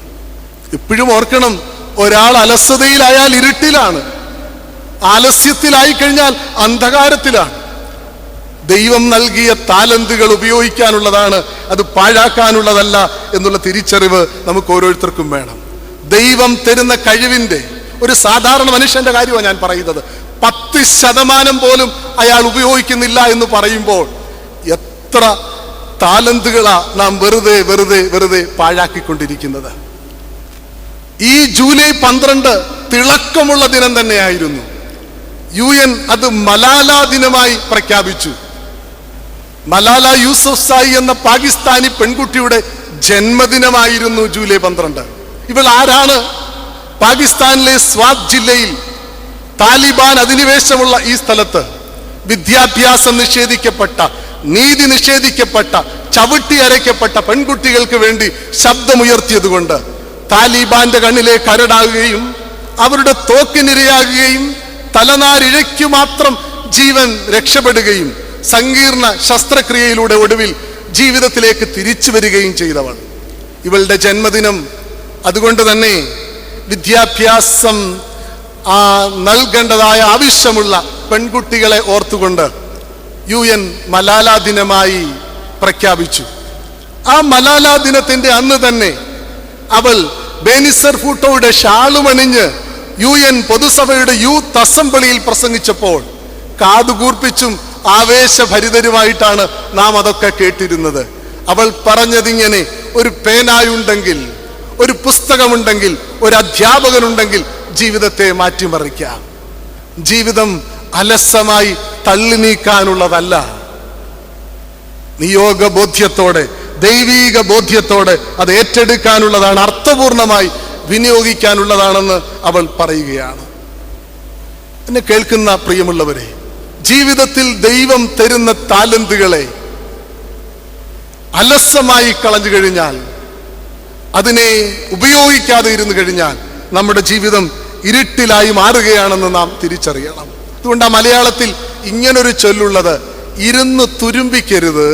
Speaker 1: എപ്പോഴും ഓർക്കണം, ഒരാൾ അലസതയിലായാൽ ഇരുട്ടിലാണ്, ആലസ്യത്തിലായി കഴിഞ്ഞാൽ അന്ധകാരത്തിലാണ്. ദൈവം നൽകിയ താലന്തുകൾ ഉപയോഗിക്കാനുള്ളതാണ്, അത് പാഴാക്കാനുള്ളതല്ല എന്നുള്ള തിരിച്ചറിവ് നമുക്ക് ഓരോരുത്തർക്കും വേണം. ദൈവം തരുന്ന കഴിവിൻ്റെ ഒരു സാധാരണ മനുഷ്യന്റെ കാര്യമാണ് ഞാൻ പറയുന്നത്. 10% പോലും അയാൾ ഉപയോഗിക്കുന്നില്ല എന്ന് പറയുമ്പോൾ എത്ര താലന്തുകളാ നാം വെറുതെ വെറുതെ വെറുതെ പാഴാക്കിക്കൊണ്ടിരിക്കുന്നത്. ഈ ജൂലൈ 12 തിളക്കമുള്ള ദിനം തന്നെയായിരുന്നു. UN അത് മലാല ദിനമായി പ്രഖ്യാപിച്ചു. മലാല യൂസഫ്സായി എന്ന പാകിസ്ഥാനി പെൺകുട്ടിയുടെ ജന്മദിനമായിരുന്നു ജൂലൈ 12. ഇവൾ ആരാണ്? പാകിസ്ഥാനിലെ സ്വാത് ജില്ലയിൽ താലിബാൻ അധിനിവേശമുള്ള ഈ സ്ഥലത്ത് വിദ്യാഭ്യാസം നിഷേധിക്കപ്പെട്ട, നീതി നിഷേധിക്കപ്പെട്ട, ചവിട്ടി അരയ്ക്കപ്പെട്ട പെൺകുട്ടികൾക്ക് വേണ്ടി ശബ്ദമുയർത്തിയതുകൊണ്ട് താലിബാന്റെ കണ്ണിലെ കരടാകുകയും അവരുടെ തോക്കിനിരയാകുകയും തലനാരിഴയ്ക്കു മാത്രം ജീവൻ രക്ഷപ്പെടുകയും സങ്കീർണ ശസ്ത്രക്രിയയിലൂടെ ഒടുവിൽ ജീവിതത്തിലേക്ക് തിരിച്ചു വരികയും ചെയ്തവൾ. ഇവളുടെ ജന്മദിനം. അതുകൊണ്ട് തന്നെ വിദ്യാഭ്യാസം നൽകേണ്ടതായ ആവശ്യമുള്ള പെൺകുട്ടികളെ ഓർത്തുകൊണ്ട് UN മലാല ദിനമായി പ്രഖ്യാപിച്ചു. ആ മലാല ദിനത്തിന്റെ അന്ന് തന്നെ അവൾ ബേനിസർ ഭൂട്ടോയുടെ ഷാളുമണിഞ്ഞ് UN പൊതുസഭയുടെ യൂത്ത് അസംബ്ലിയിൽ പ്രസംഗിച്ചപ്പോൾ കാതുകൂർപ്പിച്ചും ആവേശഭരിതരുമായിട്ടാണ് നാം അതൊക്കെ കേട്ടിരുന്നത്. അവൾ പറഞ്ഞതിങ്ങനെ: ഒരു പേനായുണ്ടെങ്കിൽ, ഒരു പുസ്തകമുണ്ടെങ്കിൽ, ഒരു അധ്യാപകനുണ്ടെങ്കിൽ ജീവിതത്തെ മാറ്റിമറിക്കാം. ജീവിതം അലസമായി തള്ളി നീക്കാനുള്ളതല്ല. നിയോഗബോധ്യത്തോടെ, ദൈവീക ബോധ്യത്തോടെ അത് ഏറ്റെടുക്കാനുള്ളതാണ്, അർത്ഥപൂർണമായി വിനിയോഗിക്കാനുള്ളതാണെന്ന് അവൾ പറയുകയാണ്. എന്നെ കേൾക്കുന്ന പ്രിയമുള്ളവരെ, ജീവിതത്തിൽ ദൈവം തരുന്ന താലന്തുകളെ അലസമായി കളഞ്ഞു കഴിഞ്ഞാൽ, അതിനെ ഉപയോഗിക്കാതെ ഇരുന്നു കഴിഞ്ഞാൽ നമ്മുടെ ജീവിതം ഇരുട്ടിലായി മാറുകയാണെന്ന് നാം തിരിച്ചറിയണം. അതുകൊണ്ട് ആ മലയാളത്തിൽ ഇങ്ങനൊരു ചൊല്ലുള്ളത്, ഇരുന്ന് തുരുമ്പിക്കരുത്,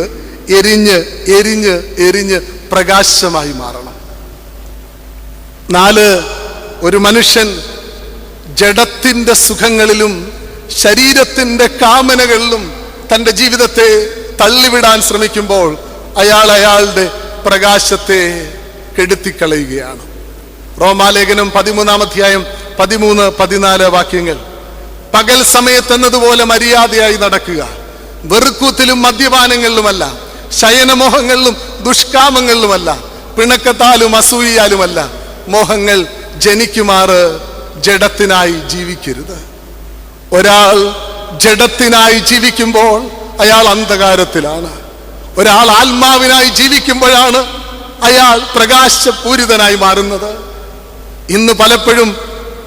Speaker 1: എരിഞ്ഞ് എരിഞ്ഞ് എരിഞ്ഞ് പ്രകാശമായി മാറണം. 4, ഒരു മനുഷ്യൻ ജഡത്തിന്റെ സുഖങ്ങളിലും ശരീരത്തിന്റെ കാമനകളിലും തൻ്റെ ജീവിതത്തെ തള്ളിവിടാൻ ശ്രമിക്കുമ്പോൾ അയാളുടെ പ്രകാശത്തെ കെടുത്തിക്കളയുകയാണ്. റോമാലേഖനം 13-ാം അധ്യായം 13-14 വാക്യങ്ങൾ. പകൽ സമയത്തെന്നതുപോലെ മര്യാദയായി നടക്കുക, വെറുക്കൂത്തിലും മദ്യപാനങ്ങളിലുമല്ല, ശയനമോഹങ്ങളിലും ദുഷ്കാമങ്ങളിലുമല്ല, പിണക്കത്താലും അസൂയാലുമല്ല, മോഹങ്ങൾ ജനിക്കുമാറ് ജഡത്തിനായി ജീവിക്കരുത്. ഒരാൾ ജഡത്തിനായി ജീവിക്കുമ്പോൾ അയാൾ അന്ധകാരത്തിലാണ്. ഒരാൾ ആത്മാവിനായി ജീവിക്കുമ്പോഴാണ് അയാൾ പ്രകാശപൂരിതനായി മാറുന്നത്. ഇന്ന് പലപ്പോഴും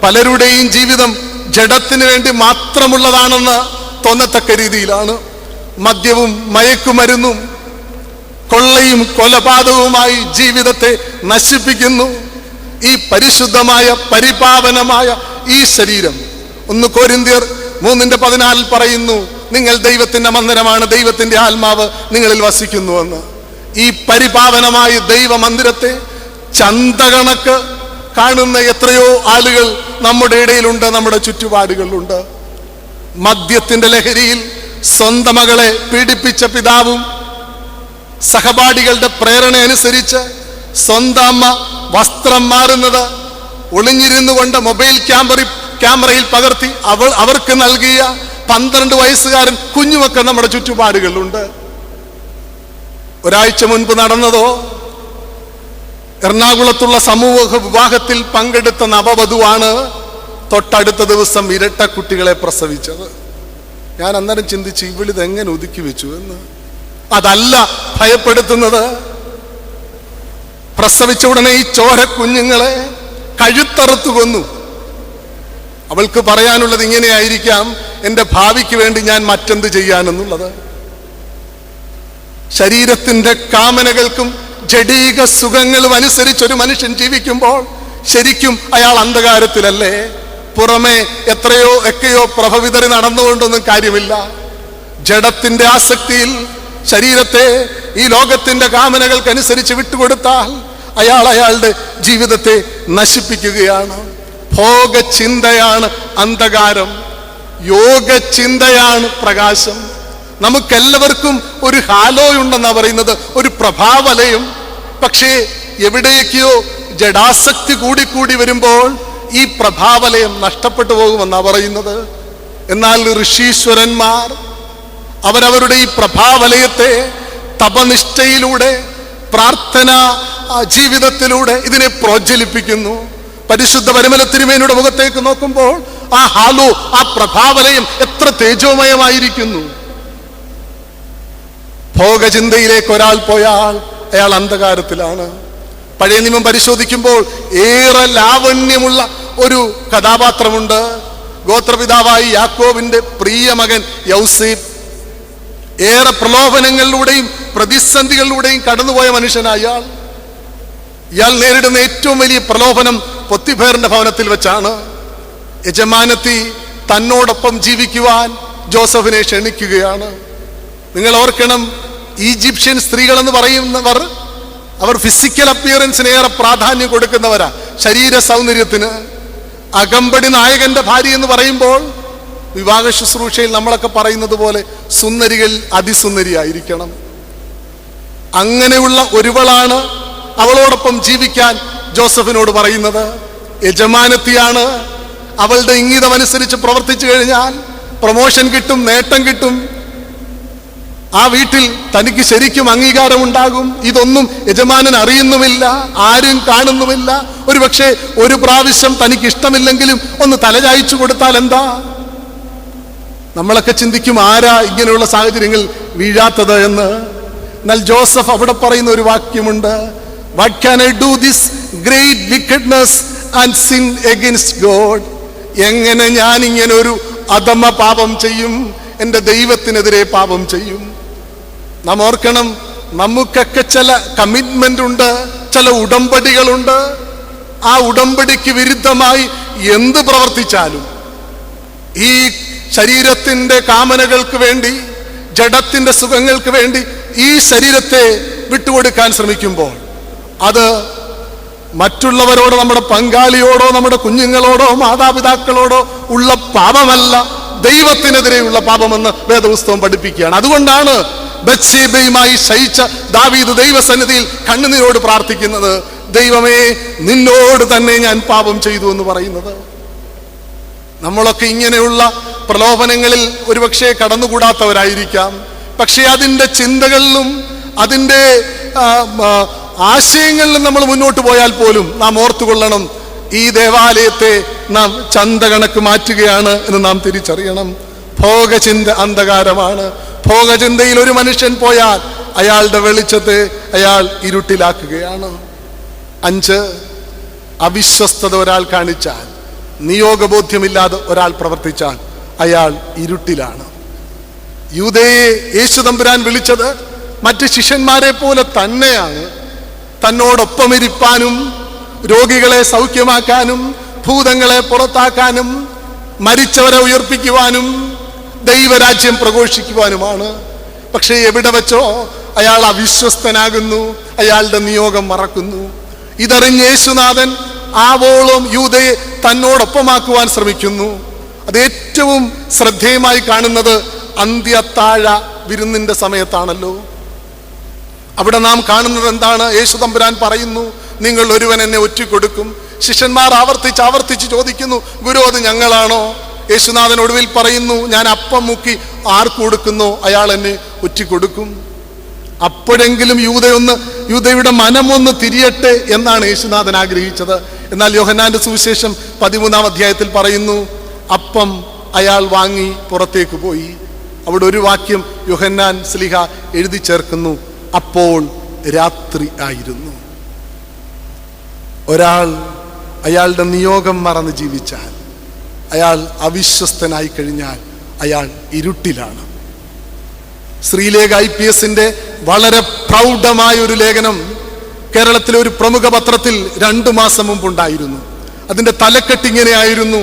Speaker 1: പലരുടെയും ജീവിതം ജഡത്തിന് വേണ്ടി മാത്രമുള്ളതാണെന്ന് തോന്നത്തക്ക രീതിയിലാണ്. മദ്യവും മയക്കുമരുന്നും കൊള്ളയും കൊലപാതകവുമായി ജീവിതത്തെ നശിപ്പിക്കുന്നു. ഈ പരിശുദ്ധമായ പരിപാവനമായ ഈ ശരീരം, 1 കൊരിന്ത്യർ 3:14 പറയുന്നു, നിങ്ങൾ ദൈവത്തിന്റെ മന്ദിരമാണ്, ദൈവത്തിന്റെ ആത്മാവ് നിങ്ങളിൽ വസിക്കുന്നുവെന്ന്. ഈ പരിപാവനമായ ദൈവമന്ദിരത്തെ ചന്തകണക്ക് കാണുന്ന എത്രയോ ആളുകൾ നമ്മുടെ ഇടയിലുണ്ട്, നമ്മുടെ ചുറ്റുപാടുകളിലുണ്ട്. മദ്യത്തിന്റെ ലഹരിയിൽ സ്വന്തം മകളെ പീഡിപ്പിച്ച പിതാവും സഹപാഠികളുടെ പ്രേരണ അനുസരിച്ച് സ്വന്തം അമ്മ വസ്ത്രം മാറുന്നത് ഒളിഞ്ഞിരുന്നു കൊണ്ട് മൊബൈൽ ക്യാമറയിൽ പകർത്തി അവർക്ക് നൽകിയ 12 വയസ്സുകാരൻ കുഞ്ഞുമൊക്കെ നമ്മുടെ ചുറ്റുപാടുകളിലുണ്ട്. ഒരാഴ്ച മുൻപ് നടന്നതോ, എറണാകുളത്തുള്ള സമൂഹ വിവാഹത്തിൽ പങ്കെടുത്ത നവവധുവാണ് തൊട്ടടുത്ത ദിവസം ഇരട്ട കുട്ടികളെ പ്രസവിച്ചത്. ഞാൻ അന്നേരം ചിന്തിച്ചു, ഇവളിതെങ്ങനെ ഒതുക്കി വെച്ചു എന്ന്. അതല്ല ഭയപ്പെടുത്തുന്നത്, പ്രസവിച്ച ഉടനെ ഈ ചോര കുഞ്ഞുങ്ങളെ കഴുത്തറുത്തു കൊന്നു. അവൾക്ക് പറയാനുള്ളത് ഇങ്ങനെയായിരിക്കാം, എൻ്റെ ഭാവിക്ക് വേണ്ടി ഞാൻ മറ്റെന്ത് ചെയ്യാനെന്നുള്ളത്. ശരീരത്തിന്റെ കാമനകൾക്കും ജഡീക സുഖങ്ങളും അനുസരിച്ചൊരു മനുഷ്യൻ ജീവിക്കുമ്പോൾ ശരിക്കും അയാൾ അന്ധകാരത്തിലല്ലേ? പുറമെ എത്രയോ പ്രഭ വിതറി നടന്നുകൊണ്ടൊന്നും കാര്യമില്ല. ജഡത്തിന്റെ ആസക്തിയിൽ ശരീരത്തെ ഈ ലോകത്തിന്റെ കാമനകൾക്കനുസരിച്ച് വിട്ടുകൊടുത്താൽ അയാളുടെ ജീവിതത്തെ നശിപ്പിക്കുകയാണ്. ഭോഗചിന്തയാണ് അന്ധകാരം, യോഗചിന്തയാണ് പ്രകാശം. നമുക്കെല്ലാവർക്കും ഒരു ഹാലോയുണ്ടെന്നാണ് പറയുന്നത്, ഒരു പ്രഭാവലയം. പക്ഷേ എവിടേക്കോ ജഡാസക്തി കൂടിക്കൂടി വരുമ്പോൾ ഈ പ്രഭാവലയം നഷ്ടപ്പെട്ടു പോകുമെന്നാണ് പറയുന്നത്. എന്നാൽ ഋഷീശ്വരന്മാർ അവരവരുടെ ഈ പ്രഭാവലയത്തെ തപനിഷ്ഠയിലൂടെ, പ്രാർത്ഥന ജീവിതത്തിലൂടെ ഇതിനെ പ്രോജ്വലിപ്പിക്കുന്നു. പരിശുദ്ധ പരിമല തിരുമേനിയുടെ മുഖത്തേക്ക് നോക്കുമ്പോൾ ആ ഹാലോ, ആ പ്രഭാവലയം എത്ര തേജോമയമായിരിക്കുന്നു. ഭോഗചിന്തയിലേക്ക് ഒരാൾ പോയാൽ അയാൾ അന്ധകാരത്തിലാണ്. പഴയ നിയമം പരിശോധിക്കുമ്പോൾ ഏറെ ലാവണ്യമുള്ള ഒരു കഥാപാത്രമുണ്ട്. ഗോത്രപിതാവായി യാക്കോബിന്റെ പ്രിയ മകൻ യൗസേപ്പ്. ഏറെ പ്രലോഭനങ്ങളിലൂടെയും പ്രതിസന്ധികളിലൂടെയും കടന്നുപോയ മനുഷ്യനായ ഇയാൾ നേരിടുന്ന ഏറ്റവും വലിയ പ്രലോഭനം പൊത്തിഫേറിന്റെ ഭവനത്തിൽ വെച്ചാണ്. യജമാനത്തി തന്നോടൊപ്പം ജീവിക്കുവാൻ ജോസഫിനെ ക്ഷണിക്കുകയാണ്. നിങ്ങൾ ഓർക്കണം, ഈജിപ്ഷ്യൻ സ്ത്രീകൾ എന്ന് പറയുന്നവർ അവർ ഫിസിക്കൽ അപ്പിയറൻസിന് ഏറെ പ്രാധാന്യം കൊടുക്കുന്നവരാ, ശരീര സൗന്ദര്യത്തിന്. അകമ്പടി നായകന്റെ ഭാര്യ എന്ന് പറയുമ്പോൾ വിവാഹ ശുശ്രൂഷയിൽ നമ്മളൊക്കെ പറയുന്നത് പോലെ സുന്ദരികൾ അതിസുന്ദരിയായിരിക്കണം. അങ്ങനെയുള്ള ഒരുവളാണ് അവളോടൊപ്പം ജീവിക്കാൻ ജോസഫിനോട് പറയുന്നത്. യജമാനത്തിയാണ്, അവളുടെ ഇംഗിതമനുസരിച്ച് പ്രവർത്തിച്ചു കഴിഞ്ഞാൽ പ്രൊമോഷൻ കിട്ടും, നേട്ടം കിട്ടും, ആ വീട്ടിൽ തനിക്ക് ശരിക്കും അംഗീകാരമുണ്ടാകും. ഇതൊന്നും യജമാനൻ അറിയുന്നുമില്ല, ആരും കാണുന്നുമില്ല. ഒരുപക്ഷെ ഒരു പ്രാവശ്യം തനിക്ക് ഇഷ്ടമില്ലെങ്കിലും ഒന്ന് തലചായ്ച്ചു കൊടുത്താൽ എന്താ? നമ്മളൊക്കെ ചിന്തിക്കും, ആരാ ഇങ്ങനെയുള്ള സാഹചര്യങ്ങൾ വീഴാത്തത് എന്ന്. എന്നാൽ ജോസഫ് അവിടെ പറയുന്ന ഒരു വാക്യമുണ്ട്, what can I do this great wickedness and sin against God? എങ്ങനെ ഞാൻ ഇങ്ങനെ ഒരു അധമ പാപം ചെയ്യും, എൻ്റെ ദൈവത്തിനെതിരെ പാപം ചെയ്യും? നാം ഓർക്കണം, നമുക്കൊക്കെ ചില കമ്മിറ്റ്മെന്റ് ഉണ്ട്, ചില ഉടമ്പടികളുണ്ട്. ആ ഉടമ്പടിക്ക് വിരുദ്ധമായി എന്ത് പ്രവർത്തിച്ചാലും, ഈ ശരീരത്തിന്റെ കാമനകൾക്ക് വേണ്ടി, ജഡത്തിന്റെ സുഖങ്ങൾക്ക് വേണ്ടി ഈ ശരീരത്തെ വിട്ടുകൊടുക്കാൻ ശ്രമിക്കുമ്പോൾ അത് മറ്റുള്ളവരോടോ, നമ്മുടെ പങ്കാളിയോടോ, നമ്മുടെ കുഞ്ഞുങ്ങളോടോ, മാതാപിതാക്കളോടോ ഉള്ള പാപമല്ല, ദൈവത്തിനെതിരെയുള്ള പാപമെന്ന് വേദപുസ്തകം പഠിപ്പിക്കുകയാണ്. അതുകൊണ്ടാണ് ബത്ശേബയുമായി ശയിച്ച ദാവീദ് ദൈവസന്നിധിയിൽ കണ്ണുനീരോട് പ്രാർത്ഥിക്കുന്നത്, ദൈവമേ, നിന്നോട് തന്നെ ഞാൻ പാപം ചെയ്തു എന്ന് പറയുന്നത്. നമ്മളൊക്കെ ഇങ്ങനെയുള്ള പ്രലോഭനങ്ങളിൽ ഒരുപക്ഷെ കടന്നുകൂടാത്തവരായിരിക്കാം. പക്ഷെ അതിൻ്റെ ചിന്തകളിലും അതിൻ്റെ ആശയങ്ങളിലും നമ്മൾ മുന്നോട്ട് പോയാൽ പോലും നാം ഓർത്തുകൊള്ളണം, ഈ ദേവാലയത്തെ നാം ചന്തകണക്ക് മാറ്റുകയാണ് എന്ന് നാം തിരിച്ചറിയണം. ഭോഗചിന്ത അന്ധകാരമാണ്. ഭോഗചിന്തയിൽ ഒരു മനുഷ്യൻ പോയാൽ അയാളുടെ വെളിച്ചത്തെ അയാൾ ഇരുട്ടിലാക്കുകയാണ്. 5, അവിശ്വസ്തത ഒരാൾ കാണിച്ചാൽ, നിയോഗബോധ്യമില്ലാതെ ഒരാൾ പ്രവർത്തിച്ചാൽ അയാൾ ഇരുട്ടിലാണ്. യൂദയെ യേശു തമ്പുരാൻ വിളിച്ചത് മറ്റ് ശിഷ്യന്മാരെ പോലെ തന്നെയാണ്. തന്നോടൊപ്പമിരിപ്പാനും, രോഗികളെ സൗഖ്യമാക്കാനും, ഭൂതങ്ങളെ പുറത്താക്കാനും, മരിച്ചവരെ ഉയർപ്പിക്കുവാനും, ദൈവരാജ്യം പ്രഘോഷിക്കുവാനുമാണ്. പക്ഷേ എവിടെ വെച്ചോ അയാൾ അവിശ്വസ്തനാകുന്നു, അയാളുടെ നിയോഗം മറക്കുന്നു. ഇതറിഞ്ഞ് യേശുനാഥൻ ആവോളം യൂദയെ തന്നോടൊപ്പമാക്കുവാൻ ശ്രമിക്കുന്നു. അത് ഏറ്റവും ശ്രദ്ധേയമായി കാണുന്നത് അന്ത്യത്താഴ വിരുന്നിന്റെ സമയത്താണല്ലോ. അവിടെ നാം കാണുന്നത് എന്താണ്? യേശു തമ്പുരാൻ പറയുന്നു, നിങ്ങൾ ഒരുവൻ എന്നെ ഒറ്റിക്കൊടുക്കും. ശിഷ്യന്മാർ ആവർത്തിച്ച് ചോദിക്കുന്നു, ഗുരു, അത് ഞങ്ങളാണോ? യേശുനാഥൻ ഒടുവിൽ പറയുന്നു, ഞാൻ അപ്പം മുക്കി ആർക്ക് കൊടുക്കുന്നോ അയാൾ എന്നെ ഒറ്റിക്കൊടുക്കും. അപ്പോഴെങ്കിലും യൂദയുടെ മനമൊന്ന് തിരിയട്ടെ എന്നാണ് യേശുനാഥൻ ആഗ്രഹിച്ചത്. എന്നാൽ യോഹന്നാന്റെ സുവിശേഷം 13-ാം അധ്യായത്തിൽ പറയുന്നു, അപ്പം അയാൾ വാങ്ങി പുറത്തേക്ക് പോയി. അവിടെ ഒരു വാക്യം യോഹന്നാൻ ശ്ലീഹ എഴുതി ചേർക്കുന്നു, അപ്പോൾ രാത്രി ആയിരുന്നു. ഒരാൾ അയാളുടെ നിയോഗം മറന്ന് ജീവിച്ചാൽ, അയാൾ അവിശ്വസ്തനായി കഴിഞ്ഞാൽ അയാൾ ഇരുട്ടിലാണ്. ശ്രീലേഖ IPSന്റെ വളരെ പ്രൗഢമായ ഒരു ലേഖനം കേരളത്തിലെ ഒരു പ്രമുഖ പത്രത്തിൽ 2 മാസം മുമ്പുണ്ടായിരുന്നു. അതിന്റെ തലക്കെട്ടിങ്ങനെയായിരുന്നു,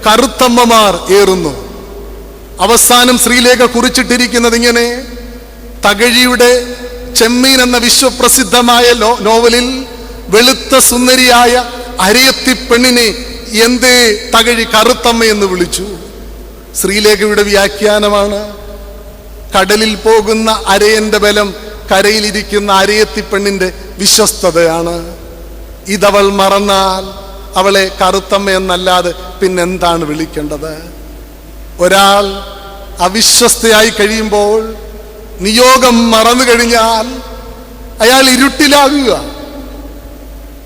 Speaker 1: കറുത്തമ്മമാർ ഏറുന്നു. അവസാനം ശ്രീലേഖ കുറിച്ചിട്ടിരിക്കുന്നത് ഇങ്ങനെ, തകഴിയുടെ ചെമ്മീൻ എന്ന വിശ്വപ്രസിദ്ധമായ നോവലിൽ വെളുത്ത സുന്ദരിയായ അരയത്തി പെണ്ണിനെ എന്തേ തകഴി കറുത്തമ്മ എന്ന് വിളിച്ചു? ശ്രീലേഖയുടെ വ്യാഖ്യാനമാണ്, കടലിൽ പോകുന്ന അരയന്റെ ബലം കരയിലിരിക്കുന്ന അരയത്തി പെണ്ണിന്റെ വിശ്വസ്തതയാണ്. ഇതവൾ മറന്നാൽ അവളെ കറുത്തമ്മ എന്നല്ലാതെ പിന്നെന്താണ് വിളിക്കേണ്ടത്? ഒരാൾ അവിശ്വസ്തയായി കഴിയുമ്പോൾ, നിയോഗം മറന്നു കഴിഞ്ഞാൽ അയാൾ ഇരുട്ടിലാകുക,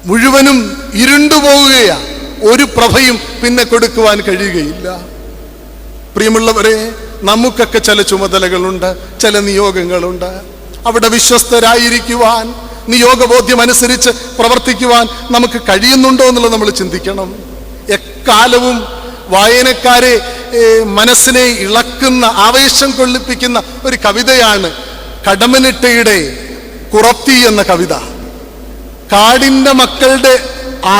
Speaker 1: മുഴുവനും ഇരുണ്ടുപോവുകയാണ്. ഒരു പ്രഭയും പിന്നെ കൊടുക്കുവാൻ കഴിയുകയില്ല. പ്രിയമുള്ളവരെ, നമുക്കൊക്കെ ചില ചുമതലകളുണ്ട്, ചില നിയോഗങ്ങളുണ്ട്. അവിടെ വിശ്വസ്തരായിരിക്കുവാൻ, നിയോഗബോധ്യം അനുസരിച്ച് പ്രവർത്തിക്കുവാൻ നമുക്ക് കഴിയുന്നുണ്ടോ എന്നുള്ളത് നമ്മൾ ചിന്തിക്കണം. എക്കാലവും വായനക്കാരെ മനസ്സിനെ ഇളക്കുന്ന, ആവേശം കൊള്ളിപ്പിക്കുന്ന ഒരു കവിതയാണ് കടമ്മനിട്ടയുടെ കുറത്തി എന്ന കവിത. കാടിന്റെ മക്കളുടെ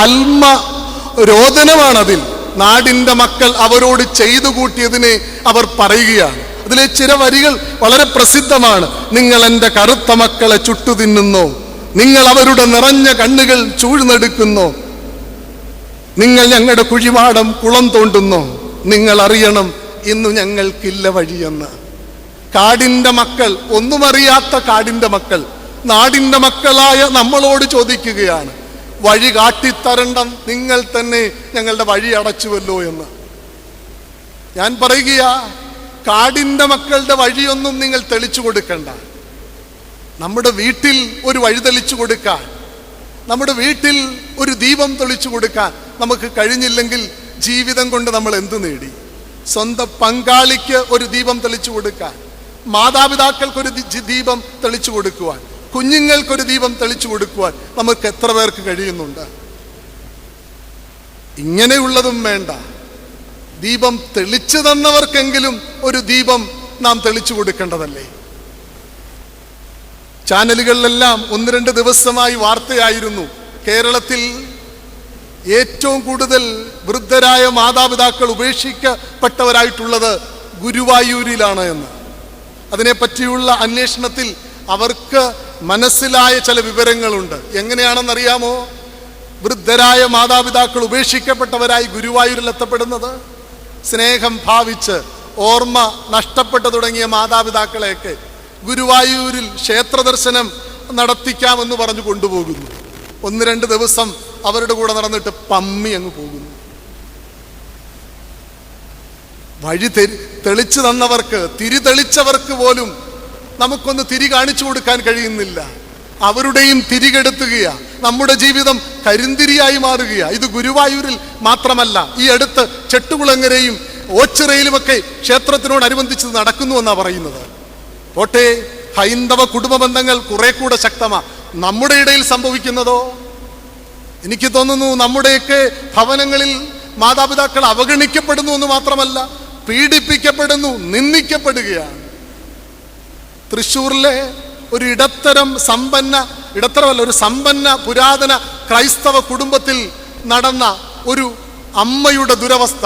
Speaker 1: ആത്മ രോദനമാണതിൽ. നാടിന്റെ മക്കൾ അവരോട് ചെയ്തു കൂട്ടിയതിനെ അവർ പറയുകയാണ്. അതിലെ ചില വരികൾ വളരെ പ്രസിദ്ധമാണ്. നിങ്ങൾ എൻ്റെ കറുത്ത മക്കളെ ചുട്ടു തിന്നുന്നു, നിങ്ങൾ അവരുടെ നിറഞ്ഞ കണ്ണുകൾ ചൂഴ്ന്നെടുക്കുന്നു, നിങ്ങൾ ഞങ്ങളുടെ കുഴിമാടം കുളം തോണ്ടുന്നു, നിങ്ങൾ അറിയണം ഇന്നു ഞങ്ങൾക്കില്ല വഴിയെന്ന്. കാടിന്റെ മക്കൾ, ഒന്നും അറിയാത്ത കാടിന്റെ മക്കൾ നാടിന്റെ മക്കളായ നമ്മളോട് ചോദിക്കുകയാണ്, വഴി കാട്ടിത്തരണ്ടം, നിങ്ങൾ തന്നെ ഞങ്ങളുടെ വഴി അടച്ചുവല്ലോ എന്ന്. ഞാൻ പറയുകയാ, കാടിന്റെ മക്കളുടെ വഴിയൊന്നും നിങ്ങൾ തെളിച്ചു കൊടുക്കണ്ട. നമ്മുടെ വീട്ടിൽ ഒരു വഴി തെളിച്ചു കൊടുക്കാൻ, നമ്മുടെ വീട്ടിൽ ഒരു ദീപം തെളിച്ചു കൊടുക്കാൻ നമുക്ക് കഴിഞ്ഞില്ലെങ്കിൽ ജീവിതം കൊണ്ട് നമ്മൾ എന്ത് നേടി? സ്വന്തം പങ്കാളിക്ക് ഒരു ദീപം തെളിച്ചു കൊടുക്കാൻ, മാതാപിതാക്കൾക്കൊരു ദീപം തെളിച്ചു കൊടുക്കുവാൻ, കുഞ്ഞുങ്ങൾക്കൊരു ദീപം തെളിച്ചു കൊടുക്കുവാൻ നമുക്ക് എത്ര പേർക്ക് കഴിയുന്നുണ്ട്? ഇങ്ങനെയുള്ളതും വേണ്ട, ദീപം തെളിച്ചു തന്നവർക്കെങ്കിലും ഒരു ദീപം നാം തെളിച്ചു കൊടുക്കേണ്ടതല്ലേ? ചാനലുകളിലെല്ലാം 1-2 ദിവസമായി വാർത്തയായിരുന്നു, കേരളത്തിൽ ഏറ്റവും കൂടുതൽ വൃദ്ധരായ മാതാപിതാക്കൾ ഉപേക്ഷിക്കപ്പെട്ടവരായിട്ടുള്ളത് ഗുരുവായൂരിലാണ് എന്ന്. അതിനെപ്പറ്റിയുള്ള അന്വേഷണത്തിൽ അവർക്ക് മനസ്സിലായ ചില വിവരങ്ങളുണ്ട്. എങ്ങനെയാണെന്നറിയാമോ? വൃദ്ധരായ മാതാപിതാക്കൾ ഉപേക്ഷിക്കപ്പെട്ടവരായി ഗുരുവായൂരിൽ എത്തപ്പെടുന്നത്, സ്നേഹം ഭാവിച്ച് ഓർമ്മ നഷ്ടപ്പെട്ടു തുടങ്ങിയ മാതാപിതാക്കളെയൊക്കെ ഗുരുവായൂരിൽ ക്ഷേത്ര ദർശനം നടത്തിക്കാമെന്ന് പറഞ്ഞു കൊണ്ടുപോകുന്നു. 1-2 ദിവസം അവരുടെ കൂടെ നടന്നിട്ട് പമ്മി അങ്ങ് പോകുന്നു. വഴി തെളിച്ചു തന്നവർക്ക്, തിരി തെളിച്ചവർക്ക് പോലും നമുക്കൊന്ന് തിരി കാണിച്ചു കൊടുക്കാൻ കഴിയുന്നില്ല. അവരുടെയും തിരികെടുത്തുകയാ, നമ്മുടെ ജീവിതം കരിന്തിരിയായി മാറുകയാ. ഇത് ഗുരുവായൂരിൽ മാത്രമല്ല, ഈ അടുത്ത് ചെട്ടുകുളങ്ങരയും ഓച്ചിറയിലുമൊക്കെ ക്ഷേത്രത്തിനോടനുബന്ധിച്ച് നടക്കുന്നുവെന്നാണ് പറയുന്നത്. പോട്ടെ, ഹൈന്ദവ കുടുംബ ബന്ധങ്ങൾ കുറെ കൂടെ ശക്തമാ. നമ്മുടെ ഇടയിൽ സംഭവിക്കുന്നതോ? എനിക്ക് തോന്നുന്നു നമ്മുടെയൊക്കെ ഭവനങ്ങളിൽ മാതാപിതാക്കൾ അവഗണിക്കപ്പെടുന്നു എന്ന് മാത്രമല്ല, പീഡിപ്പിക്കപ്പെടുന്നു, നിന്ദിക്കപ്പെടുകയാണ്. തൃശ്ശൂരിലെ ഒരു ഒരു സമ്പന്ന പുരാതന ക്രൈസ്തവ കുടുംബത്തിൽ നടന്ന ഒരു അമ്മയുടെ ദുരവസ്ഥ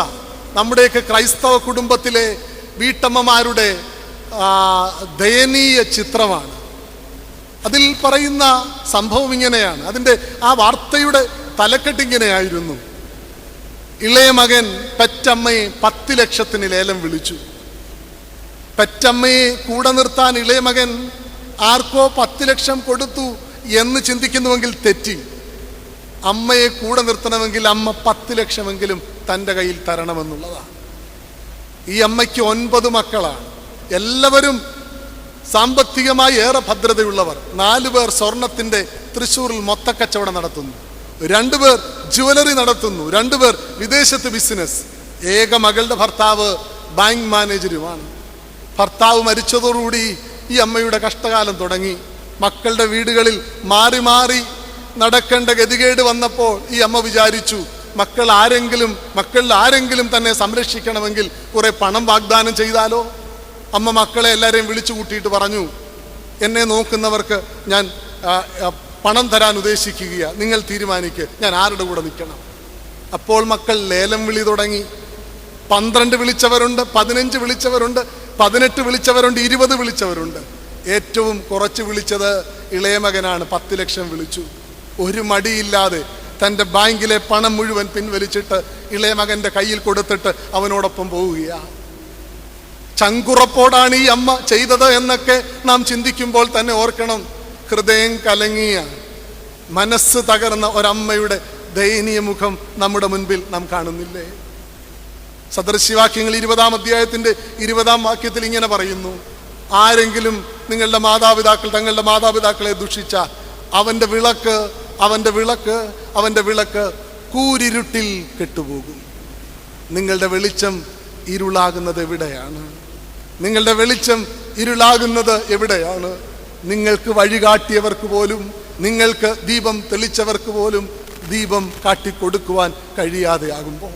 Speaker 1: നമ്മുടെയൊക്കെ ക്രൈസ്തവ കുടുംബത്തിലെ വീട്ടമ്മമാരുടെ ദയനീയ ചിത്രമാണ്. അതിൽ പറയുന്ന സംഭവം ഇങ്ങനെയാണ്. അതിൻ്റെ ആ വാർത്തയുടെ തലക്കെട്ട് ഇങ്ങനെയായിരുന്നു: ഇളയ മകൻ പെറ്റമ്മയെ 10 ലക്ഷത്തിന് ലേലം വിളിച്ചു. പെറ്റമ്മയെ കൂടെ നിർത്താൻ ഇളയ മകൻ ആർക്കോ 10 ലക്ഷം കൊടുത്തു എന്ന് ചിന്തിക്കുന്നുവെങ്കിൽ തെറ്റി. അമ്മയെ കൂടെ നിർത്തണമെങ്കിൽ അമ്മ 10 ലക്ഷമെങ്കിലും തൻ്റെ കയ്യിൽ തരണമെന്നുള്ളതാണ്. ഈ അമ്മയ്ക്ക് 9 മക്കളാണ്. എല്ലാവരും സാമ്പത്തികമായി ഏറെ ഭദ്രതയുള്ളവർ. 4 പേർ സ്വർണത്തിൻ്റെ തൃശ്ശൂരിൽ മൊത്തക്കച്ചവടം നടത്തുന്നു, 2 പേർ ജുവലറി നടത്തുന്നു, 2 പേർ വിദേശത്ത് ബിസിനസ്. ഏക മകളുടെ ഭർത്താവ് ബാങ്ക് മാനേജരുമാണ്. ഭർത്താവ് മരിച്ചതോടുകൂടി ഈ അമ്മയുടെ കഷ്ടകാലം തുടങ്ങി. മക്കളുടെ വീടുകളിൽ മാറി മാറി നടക്കേണ്ട ഗതികേട് വന്നപ്പോൾ ഈ അമ്മ വിചാരിച്ചു, മക്കളിൽ ആരെങ്കിലും തന്നെ സംരക്ഷിക്കണമെങ്കിൽ കുറെ പണം വാഗ്ദാനം ചെയ്താലോ. അമ്മ മക്കളെ എല്ലാവരെയും വിളിച്ചു കൂട്ടിയിട്ട് പറഞ്ഞു, എന്നെ നോക്കുന്നവർക്ക് ഞാൻ പണം തരാൻ ഉദ്ദേശിക്കുകയാണ്, നിങ്ങൾ തീരുമാനിക്കുക ഞാൻ ആരുടെ കൂടെ നിൽക്കണം. അപ്പോൾ മക്കൾ ലേലം വിളി തുടങ്ങി. 12 വിളിച്ചവരുണ്ട്, 15 വിളിച്ചവരുണ്ട്, 18 വിളിച്ചവരുണ്ട്, 20 വിളിച്ചവരുണ്ട്. ഏറ്റവും കുറച്ച് വിളിച്ചത് ഇളയ മകനാണ്. 10 ലക്ഷം വിളിച്ചു. ഒരു മടിയില്ലാതെ തൻ്റെ ബാങ്കിലെ പണം മുഴുവൻ പിൻവലിച്ചിട്ട് ഇളയ മകൻ്റെ കയ്യിൽ കൊടുത്തിട്ട് അവനോടൊപ്പം പോവുകയാണ്. ചങ്കുറപ്പോടാണ് ഈ അമ്മ ചെയ്തത് എന്നൊക്കെ നാം ചിന്തിക്കുമ്പോൾ തന്നെ ഓർക്കണം, ഹൃദയം കലങ്ങിയ, മനസ്സ് തകർന്ന ഒരമ്മയുടെ ദയനീയ മുഖം നമ്മുടെ മുൻപിൽ നാം കാണുന്നില്ലേ? സദൃശ്യവാക്യങ്ങൾ 20-ാം അധ്യായത്തിൻ്റെ 20-ാം വാക്യത്തിൽ ഇങ്ങനെ പറയുന്നു: ആരെങ്കിലും തങ്ങളുടെ മാതാപിതാക്കളെ ദുഷിച്ചാൽ അവൻ്റെ വിളക്ക് കൂരിരുട്ടിൽ കെട്ടുപോകും. നിങ്ങളുടെ വെളിച്ചം ഇരുളാകുന്നത് എവിടെയാണ്? നിങ്ങൾക്ക് വഴികാട്ടിയവർക്ക് പോലും, നിങ്ങൾക്ക് ദീപം തെളിച്ചവർക്ക് പോലും ദീപം കാട്ടിക്കൊടുക്കുവാൻ കഴിയാതെയാകുമ്പോൾ,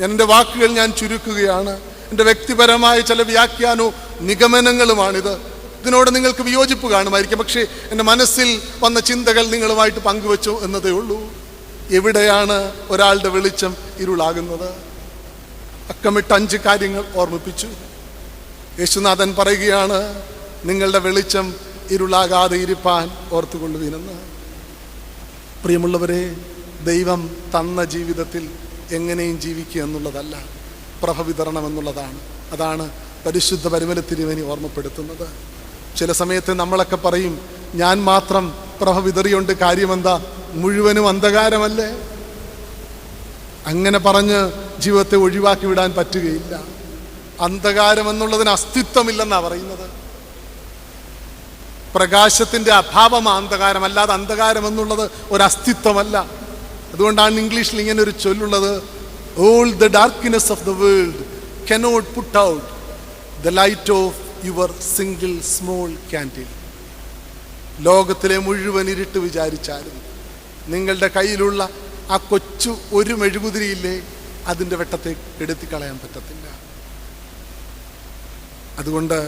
Speaker 1: എൻ്റെ വാക്കുകൾ ഞാൻ ചുരുക്കുകയാണ്. എൻ്റെ വ്യക്തിപരമായ ചില വ്യാഖ്യാനവും നിഗമനങ്ങളുമാണിത്. ഇതിനോട് നിങ്ങൾക്ക് വിയോജിപ്പ് കാണുമായിരിക്കും, പക്ഷേ എൻ്റെ മനസ്സിൽ വന്ന ചിന്തകൾ നിങ്ങളുമായിട്ട് പങ്കുവച്ചു എന്നതേ ഉള്ളൂ. എവിടെയാണ് ഒരാളുടെ വെളിച്ചം ഇരുളാകുന്നത്? അക്കമിട്ട് 5 കാര്യങ്ങൾ ഓർമ്മിപ്പിച്ചു. യേശുനാഥൻ പറയുകയാണ്, നിങ്ങളുടെ വെളിച്ചം ഇരുളാകാതെ ഇരിപ്പാൻ ഓർത്തുകൊള്ളുവീനെന്ന്. പ്രിയമുള്ളവരെ, ദൈവം തന്ന ജീവിതത്തിൽ എങ്ങനെയും ജീവിക്കുക എന്നുള്ളതല്ല, പ്രഭ വിതരണം എന്നുള്ളതാണ്. അതാണ് പരിശുദ്ധ പരിമല തിരുമേനി ഓർമ്മപ്പെടുത്തുന്നത്. ചില സമയത്ത് നമ്മളൊക്കെ പറയും, ഞാൻ മാത്രം പ്രഭ വിതറിയോണ്ട് കാര്യമെന്താ, മുഴുവനും അന്ധകാരമല്ലേ? അങ്ങനെ പറഞ്ഞ് ജീവിതത്തെ ഒഴിവാക്കി വിടാൻ പറ്റുകയില്ല. അന്ധകാരം എന്നുള്ളതിന് അസ്തിത്വമില്ലെന്നാണ് പറയുന്നത്. പ്രകാശത്തിൻ്റെ അഭാവമാണ് അന്ധകാരം, അല്ലാതെ അന്ധകാരം എന്നുള്ളത് ഒരസ്തിത്വമല്ല. അതുകൊണ്ടാണ് ഇംഗ്ലീഷിൽ ഇങ്ങനെ ഒരു ചൊല്ലുള്ളത്: all the darkness of the world cannot put out the light of your single small candle. ലോകത്തിലെ മുഴുവൻ ഇരുട്ട് വിചാരിച്ചാലും നിങ്ങളുടെ കയ്യിലുള്ള ആ കൊച്ചു ഒരു മെഴുകുതിരിയില്ലേ, അതിൻ്റെ വെട്ടത്തെ കെടുത്തിക്കളയാൻ പറ്റത്തില്ല. അതുകൊണ്ട്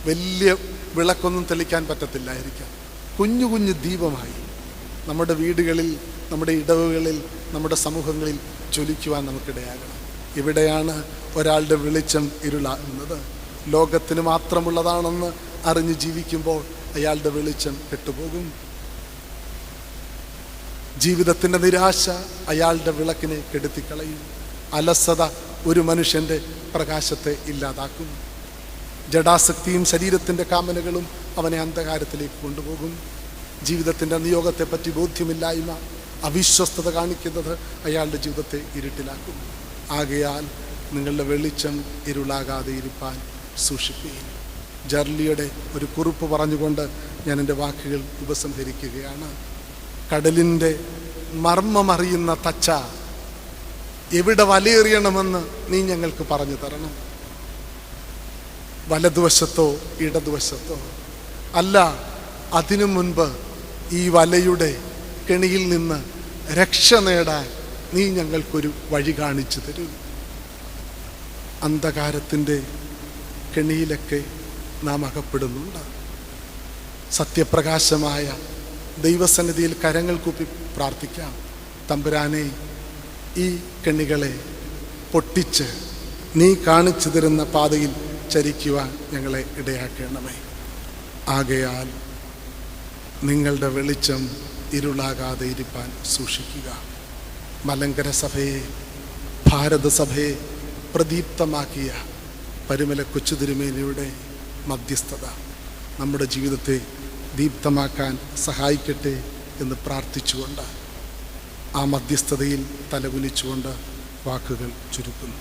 Speaker 1: വലിയ വിളക്കൊന്നും തെളിക്കാൻ പറ്റത്തില്ലായിരിക്കാം. കുഞ്ഞു കുഞ്ഞു ദീപമായി നമ്മുടെ വീടുകളിൽ, നമ്മുടെ ഇടവുകളിൽ, നമ്മുടെ സമൂഹങ്ങളിൽ ജ്വലിക്കുവാൻ നമുക്കിടയാകണം. ഇവിടെയാണ് ഒരാളുടെ വെളിച്ചം ഇരുളാകുന്നത്. ലോകത്തിന് മാത്രമുള്ളതാണെന്ന് അറിഞ്ഞ് ജീവിക്കുമ്പോൾ അയാളുടെ വെളിച്ചം കെട്ടുപോകും. ജീവിതത്തിൻ്റെ നിരാശ അയാളുടെ വിളക്കിനെ കെടുത്തിക്കളയും. അലസത ഒരു മനുഷ്യൻ്റെ പ്രകാശത്തെ ഇല്ലാതാക്കും. ജഡാസക്തിയും ശരീരത്തിൻ്റെ കാമനകളും അവനെ അന്ധകാരത്തിലേക്ക് കൊണ്ടുപോകും. ജീവിതത്തിൻ്റെ നിയോഗത്തെപ്പറ്റി ബോധ്യമില്ലായ്മ, അവിശ്വസ്തത കാണിക്കുന്നത് അയാളുടെ ജീവിതത്തെ ഇരുട്ടിലാക്കും. ആകയാൽ നിങ്ങളുടെ വെളിച്ചം ഇരുളാകാതെ ഇരുപ്പാൻ സൂക്ഷിക്കുകയും. ജർലിയുടെ ഒരു കുറിപ്പ് പറഞ്ഞുകൊണ്ട് ഞാൻ എൻ്റെ വാക്കുകൾ ഉപസംഹരിക്കുകയാണ്. കടലിൻ്റെ മർമ്മമറിയുന്ന തച്ച, എവിടെ വലയെറിയണമെന്ന് നീ ഞങ്ങൾക്ക് പറഞ്ഞു തരണം. വലതുവശത്തോ ഇടതുവശത്തോ അല്ല, അതിനു മുൻപ് ഈ വലയുടെ കെണിയിൽ നിന്ന് രക്ഷ നേടാൻ നീ ഞങ്ങൾക്കൊരു വഴി കാണിച്ചു തരൂ. അന്ധകാരത്തിൻ്റെ കെണിയിലൊക്കെ നാം അകപ്പെടുന്നുണ്ട്. സത്യപ്രകാശമായ ദൈവസന്നിധിയിൽ കരങ്ങൾ കൂപ്പി പ്രാർത്ഥിക്കാം. തമ്പുരാനെ, ഈ കെണികളെ പൊട്ടിച്ച് നീ കാണിച്ചു തരുന്ന പാതയിൽ ചരിക്കുവാൻ ഞങ്ങളെ ഇടയാക്കണമേ. ആകയാൽ നിങ്ങളുടെ വെളിച്ചം ഇരുളാകാതെ ഇരിപ്പാൻ സൂക്ഷിക്കുക. മലങ്കര സഭയെ, ഭാരതസഭയെ പ്രദീപ്തമാക്കിയ പരുമല കൊച്ചുതിരുമേനിയുടെ മധ്യസ്ഥത നമ്മുടെ ജീവിതത്തെ ദീപ്തമാക്കാൻ സഹായിക്കട്ടെ എന്ന് പ്രാർത്ഥിച്ചുകൊണ്ട്, ആ മധ്യസ്ഥതയിൽ തലകുനിച്ചുകൊണ്ട് വാക്കുകൾ ചുരുക്കുന്നു.